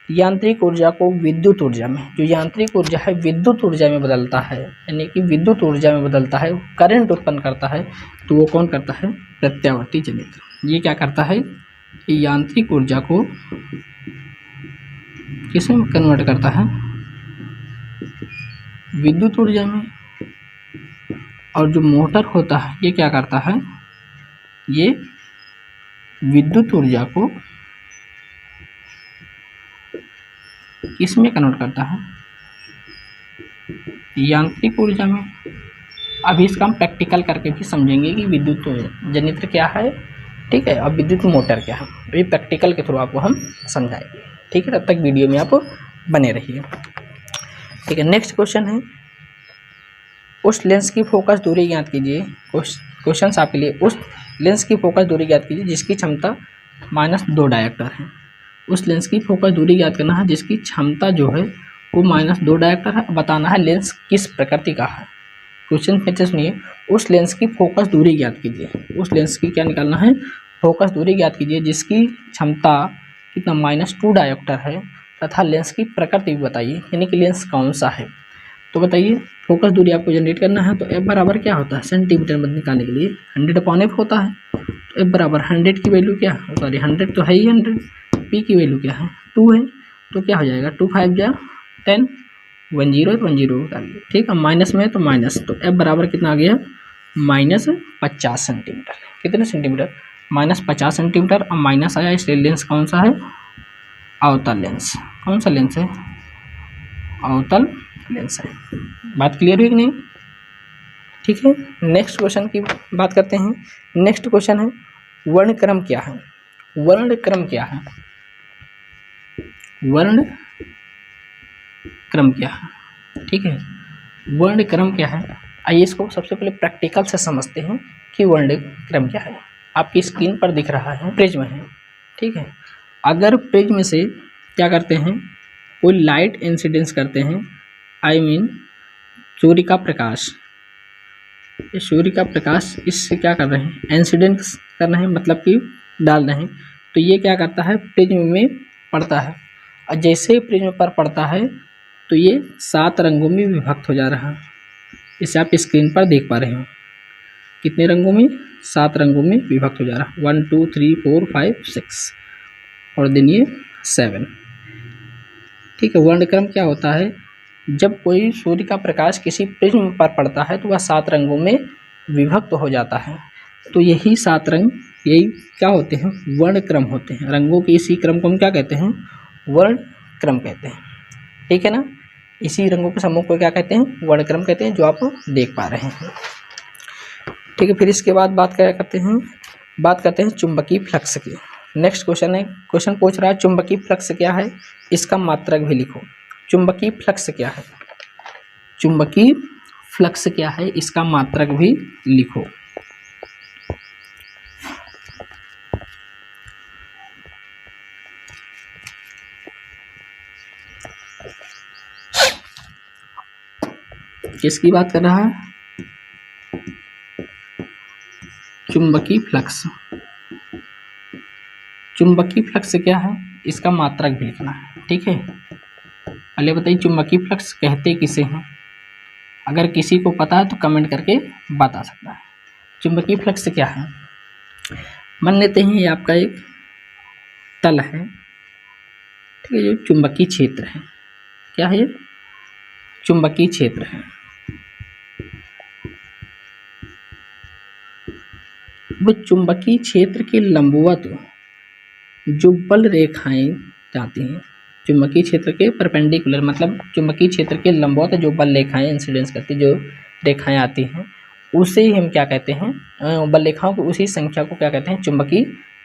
यांत्रिक ऊर्जा को विद्युत ऊर्जा में, जो यांत्रिक ऊर्जा है विद्युत ऊर्जा में बदलता है, यानी कि विद्युत ऊर्जा में बदलता है, करंट उत्पन्न करता है, तो वो कौन करता है? प्रत्यावर्ती जनित्र। ये क्या करता है? यांत्रिक ऊर्जा को किसमें कन्वर्ट करता है? विद्युत ऊर्जा में। और जो मोटर होता है ये क्या करता है? ये विद्युत ऊर्जा को किसमें कन्वर्ट करता है? यांत्रिक ऊर्जा में। अभी इसका हम प्रैक्टिकल करके भी समझेंगे कि विद्युत जनित्र क्या है, ठीक है, और विद्युत मोटर क्या है। ये प्रैक्टिकल के थ्रू आपको हम समझाएंगे। ठीक है, तब तक वीडियो में आप बने रहिए। ठीक है, नेक्स्ट क्वेश्चन है, उस लेंस की फोकस दूरी ज्ञात कीजिए। क्वेश्चन आपके लिए, उस लेंस की फोकस दूरी ज्ञात कीजिए जिसकी क्षमता -2 डायोप्टर है। उस लेंस की फोकस दूरी ज्ञात करना है जिसकी क्षमता जो है वो -2 डायोप्टर है। बताना है लेंस किस प्रकृति का है। क्वेश्चन फिर से सुनिए, उस लेंस की फोकस दूरी ज्ञात कीजिए। उस लेंस की क्या निकालना है? फोकस दूरी ज्ञात कीजिए जिसकी क्षमता कितना -2 डायोप्टर है, तथा लेंस की प्रकृति भी बताइए, यानी कि लेंस कौन सा है। तो बताइए, फोकस दूरी आपको जनरेट करना है, तो एफ बराबर क्या होता है? सेंटीमीटर में निकालने के लिए 100/f होता है। तो एफ बराबर 100 की वैल्यू क्या है? सॉरी 100 तो है ही 100। पी की वैल्यू क्या है? 2 है, तो क्या हो जाएगा? 2 5 जा 10, 1 0 तो 1 0 निकालिए। ठीक है, माइनस में तो माइनस, तो एफ बराबर कितना आ गया? -50 सेंटीमीटर। कितने सेंटीमीटर? -50 सेंटीमीटर। अब माइनस आया, इसलिए लेंस कौन सा है? अवतल लेंस। कौन सा लेंस है? अवतल लेंस है। बात क्लियर हुई कि नहीं? ठीक है, नेक्स्ट क्वेश्चन की बात करते हैं। नेक्स्ट क्वेश्चन है, वर्णक्रम क्या है? वर्णक्रम क्या है? वर्णक्रम क्या है? ठीक है, वर्णक्रम क्या है? आइए इसको सबसे पहले प्रैक्टिकल से समझते हैं कि वर्णक्रम क्या है। आपकी स्क्रीन पर दिख रहा है प्रिज्म है। ठीक है, अगर प्रिज्म से क्या करते हैं, कोई लाइट इंसिडेंस करते हैं, आई मीन सूर्य का प्रकाश, सूर्य का प्रकाश इससे क्या कर रहे हैं? इंसिडेंस कर रहे हैं, मतलब कि डाल रहे हैं। तो ये क्या करता है? प्रिज्म में पड़ता है, और जैसे ही प्रिज्म पर पड़ता है तो ये 7 रंगों में विभक्त हो जा रहा है। इसे आप स्क्रीन पर देख पा रहे हो। कितने रंगों में? 7 रंगों में विभक्त हो जा रहा है। 1 2 3 4 5 6 और दिन ये 7। ठीक है, वर्णक्रम क्या होता है? जब कोई सूर्य का प्रकाश किसी प्रिज्म पर पड़ता है तो वह 7 रंगों में विभक्त हो जाता है। तो यही 7 रंग, यही क्या होते हैं? वर्णक्रम होते हैं। रंगों के इसी क्रम को हम क्या कहते हैं? वर्णक्रम कहते हैं। ठीक है ना, इसी रंगों के समूह को क्या कहते हैं? वर्णक्रम कहते हैं, जो आप देख पा रहे हैं। ठीक है, फिर इसके बाद बात करते हैं चुंबकीय फ्लक्स की। नेक्स्ट क्वेश्चन है, क्वेश्चन पूछ रहा है चुंबकीय फ्लक्स क्या है, इसका मात्रक भी लिखो। चुंबकीय फ्लक्स क्या है? चुंबकीय फ्लक्स क्या है, इसका मात्रक भी लिखो। किसकी बात कर रहा है? चुंबकीय फ्लक्स। चुंबकीय फ्लक्स क्या है, इसका मात्रक भी लिखना है। ठीक है, पहले बताइए चुंबकीय फ्लक्स कहते किसे हैं? अगर किसी को पता है तो कमेंट करके बता सकता है। चुंबकीय फ्लक्स क्या है? मान लेते हैं ये आपका एक तल है, ठीक है, जो चुंबकीय क्षेत्र है। क्या है ये? चुंबकीय क्षेत्र है। वो चुंबकीय क्षेत्र के लंबवत जो बल रेखाएं जाती हैं, चुंबकीय क्षेत्र के परपेंडिकुलर मतलब चुंबकीय क्षेत्र के लंबवत जो बल रेखाएं इंसिडेंस करती जो रेखाएं आती हैं उसे ही हम क्या कहते हैं, बल रेखाओं की उसी संख्या को क्या कहते हैं, चुंबकीय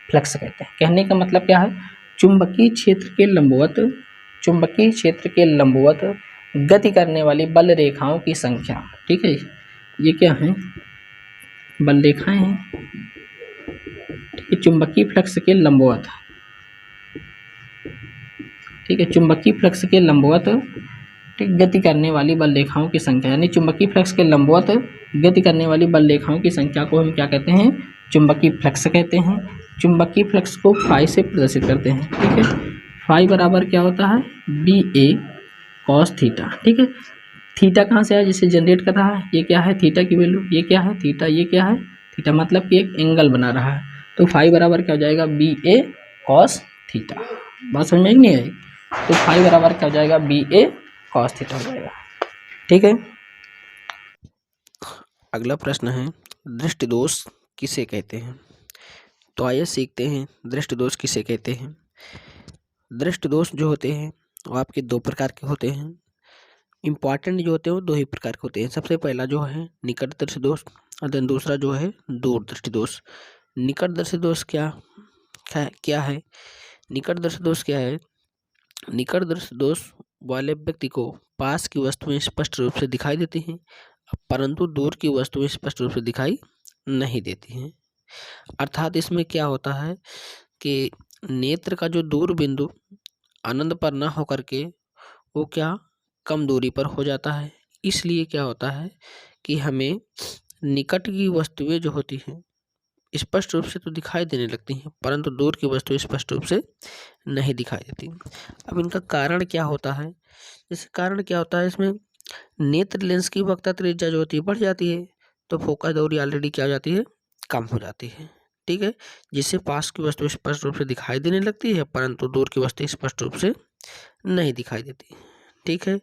फ्लक्स कहते हैं। कहने का मतलब क्या है, चुंबकीय क्षेत्र के लंबवत गति करने वाली बल रेखाओं की संख्या। ठीक है, ये क्या है, बल रेखाएं हैं, ठीक है, चुंबकीय फ्लक्स के लंबवत, ठीक है, चुंबकीय फ्लक्स के लंबवत ठीक गति करने वाली बल रेखाओं की संख्या, यानी चुंबकीय फ्लक्स के लंबवत गति करने वाली बल रेखाओं की संख्या को हम क्या कहते हैं, चुंबकीय फ्लक्स कहते हैं। चुंबकीय फ्लक्स को फाई से प्रदर्शित करते हैं। ठीक है, फाई बराबर क्या होता है, बी ए कॉस थीटा। ठीक है, थीटा कहाँ से आया, जिसे जनरेट कर रहा है, ये क्या है थीटा की वैल्यू, ये क्या है थीटा, ये क्या है थीटा, मतलब कि एक एंगल बना रहा है। तो फाई बराबर क्या हो जाएगा, बी ए कॉस थीटा। बात समझ में नहीं आई, तो फाई बराबर क्या हो जाएगा, बी ए कॉस थीटा हो जाएगा। ठीक है, अगला प्रश्न है दृष्टि दोष किसे कहते हैं। तो आइए सीखते हैं दृष्टि दोष किसे कहते हैं। दृष्टि दोष जो होते हैं वो आपके दो प्रकार के होते हैं। इम्पॉर्टेंट जो होते हैं वो दो ही प्रकार के होते हैं। सबसे पहला जो है निकट दृष्टि दोष और देन दूसरा जो है दूर दृष्टि दोष। निकट दृष्टि दोष क्या है, निकट दृष्टि दोष क्या है, निकट दृष्टि दोष वाले व्यक्ति को पास की वस्तुएं स्पष्ट रूप से दिखाई देती हैं परंतु दूर की वस्तुएं स्पष्ट रूप से दिखाई नहीं देती हैं। अर्थात इसमें क्या होता है कि नेत्र का जो दूर बिंदु आनंद पर न होकर के वो क्या कम दूरी पर हो जाता है। इसलिए क्या होता है कि हमें निकट की वस्तुएं जो होती हैं स्पष्ट रूप से तो दिखाई देने लगती हैं परंतु दूर की वस्तुएं स्पष्ट रूप से नहीं दिखाई देती। अब इनका कारण क्या होता है, इसका कारण क्या होता है, इसमें नेत्र लेंस की वक्रता त्रिज्या जो होती है बढ़ जाती है तो फोकस दूरी ऑलरेडी क्या हो जाती है, कम हो जाती है। ठीक है, जिससे पास की वस्तु स्पष्ट रूप से दिखाई देने लगती है परंतु दूर की वस्तु स्पष्ट रूप से नहीं दिखाई देती। ठीक है,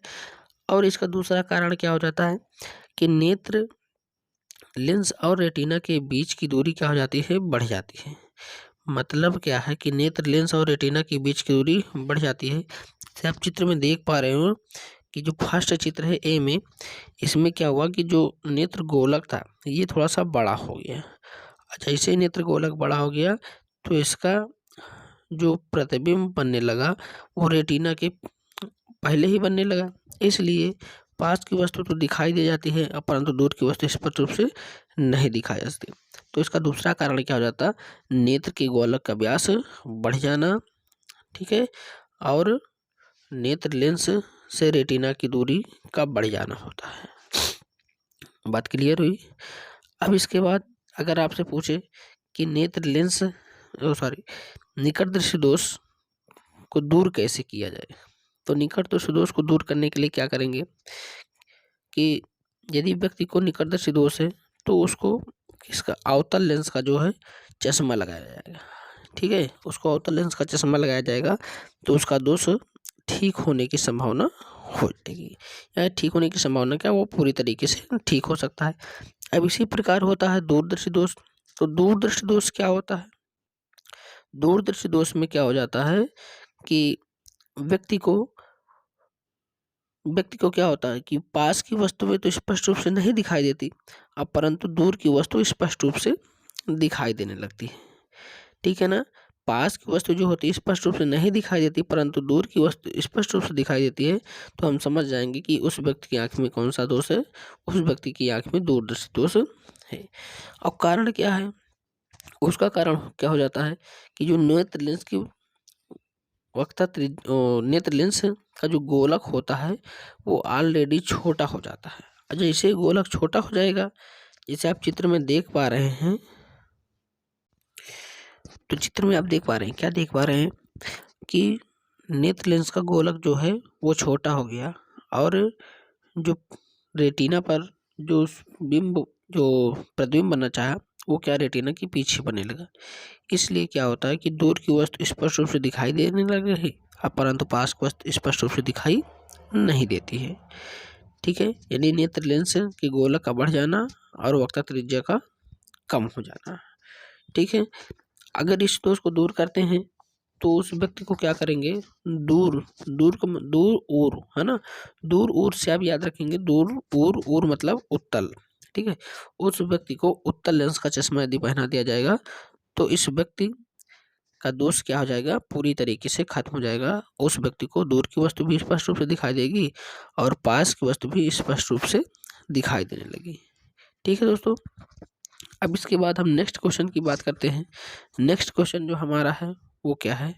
और इसका दूसरा कारण क्या हो जाता है कि नेत्र लेंस और रेटिना के बीच की दूरी क्या हो जाती है, बढ़ जाती है। मतलब क्या है कि नेत्र लेंस और रेटिना के बीच की दूरी बढ़ जाती है। जैसे आप चित्र में देख पा रहे हो कि जो फर्स्ट चित्र है ए में, इसमें क्या हुआ कि जो नेत्र गोलक था ये थोड़ा सा बड़ा हो गया। जैसे ही नेत्र गोलक बड़ा हो गया तो इसका जो प्रतिबिंब बनने लगा वो रेटिना के पहले ही बनने लगा। इसलिए पास की वस्तु तो दिखाई दे जाती है परंतु दूर की वस्तु स्पष्ट रूप से नहीं दिखाई जाती। तो इसका दूसरा कारण क्या हो जाता, नेत्र के गोलक का व्यास बढ़ जाना। ठीक है, और नेत्र लेंस से रेटिना की दूरी का बढ़ जाना होता है। बात क्लियर हुई। अब इसके बाद अगर आपसे पूछे कि नेत्र लेंस निकट दृष्टि दोष को दूर कैसे किया जाए, तो निकट दृष्टि दोष को दूर करने के लिए क्या करेंगे कि यदि व्यक्ति को निकट दृष्टि दोष है तो उसको इसका अवतल लेंस का जो है चश्मा लगाया जाएगा। ठीक है, उसको अवतल लेंस का चश्मा लगाया जाएगा तो उसका दोष ठीक होने की संभावना हो जाएगी, या ठीक होने की संभावना क्या, वो पूरी तरीके से ठीक हो सकता है। अब इसी प्रकार होता है दूरदृष्टि दोष। तो दूरदृष्टि दोष क्या होता है, दूरदृष्टि दोष में क्या हो जाता है कि व्यक्ति को क्या होता है कि पास की वस्तुएं तो स्पष्ट रूप से नहीं दिखाई देती अब परंतु दूर की वस्तु स्पष्ट रूप से दिखाई देने लगती है। ठीक है ना, पास की वस्तु जो होती है स्पष्ट रूप से नहीं दिखाई देती परंतु दूर की वस्तु स्पष्ट रूप से दिखाई देती है तो हम समझ जाएंगे कि उस व्यक्ति की आंख में कौन सा दोष है, उस व्यक्ति की आंख में दूरदृष्टि दोष है। और कारण क्या है, उसका कारण क्या हो जाता है कि जो नेत्र लेंस की नेत्र लेंस का जो गोलक होता है वो ऑलरेडी छोटा हो जाता है। जैसे गोलक छोटा हो जाएगा, जैसे आप चित्र में देख पा रहे हैं, तो चित्र में आप देख पा रहे हैं, क्या देख पा रहे हैं कि नेत्र लेंस का गोलक जो है वो छोटा हो गया और जो रेटिना पर जो प्रतिबिंब बनना चाहा वो क्या रेटिना के पीछे बनने लगा। इसलिए क्या होता है कि दूर की वस्तु स्पष्ट रूप से दिखाई देने लग रही है परंतु पास की वस्तु स्पष्ट रूप से दिखाई नहीं देती है। ठीक है, यानी नेत्र लेंस के गोलक का बढ़ जाना और वक्रता त्रिज्या का कम हो जाना। ठीक है, अगर इस दोष को दूर करते हैं तो उस व्यक्ति को क्या करेंगे, दूर दूर ओर, है ना, दूर ओर से आप याद रखेंगे, दूर ओर मतलब उत्तल, ठीक है। उस व्यक्ति को उत्तल लेंस का चश्मा यदि पहना दिया जाएगा तो इस व्यक्ति का दोष क्या हो जाएगा, पूरी तरीके से खत्म हो जाएगा। उस व्यक्ति को दूर की वस्तु भी स्पष्ट रूप से दिखाई देगी और पास की वस्तु भी स्पष्ट रूप से दिखाई देने लगी। ठीक है दोस्तों, अब इसके बाद हम नेक्स्ट क्वेश्चन की बात करते हैं। नेक्स्ट क्वेश्चन जो हमारा है वो क्या है,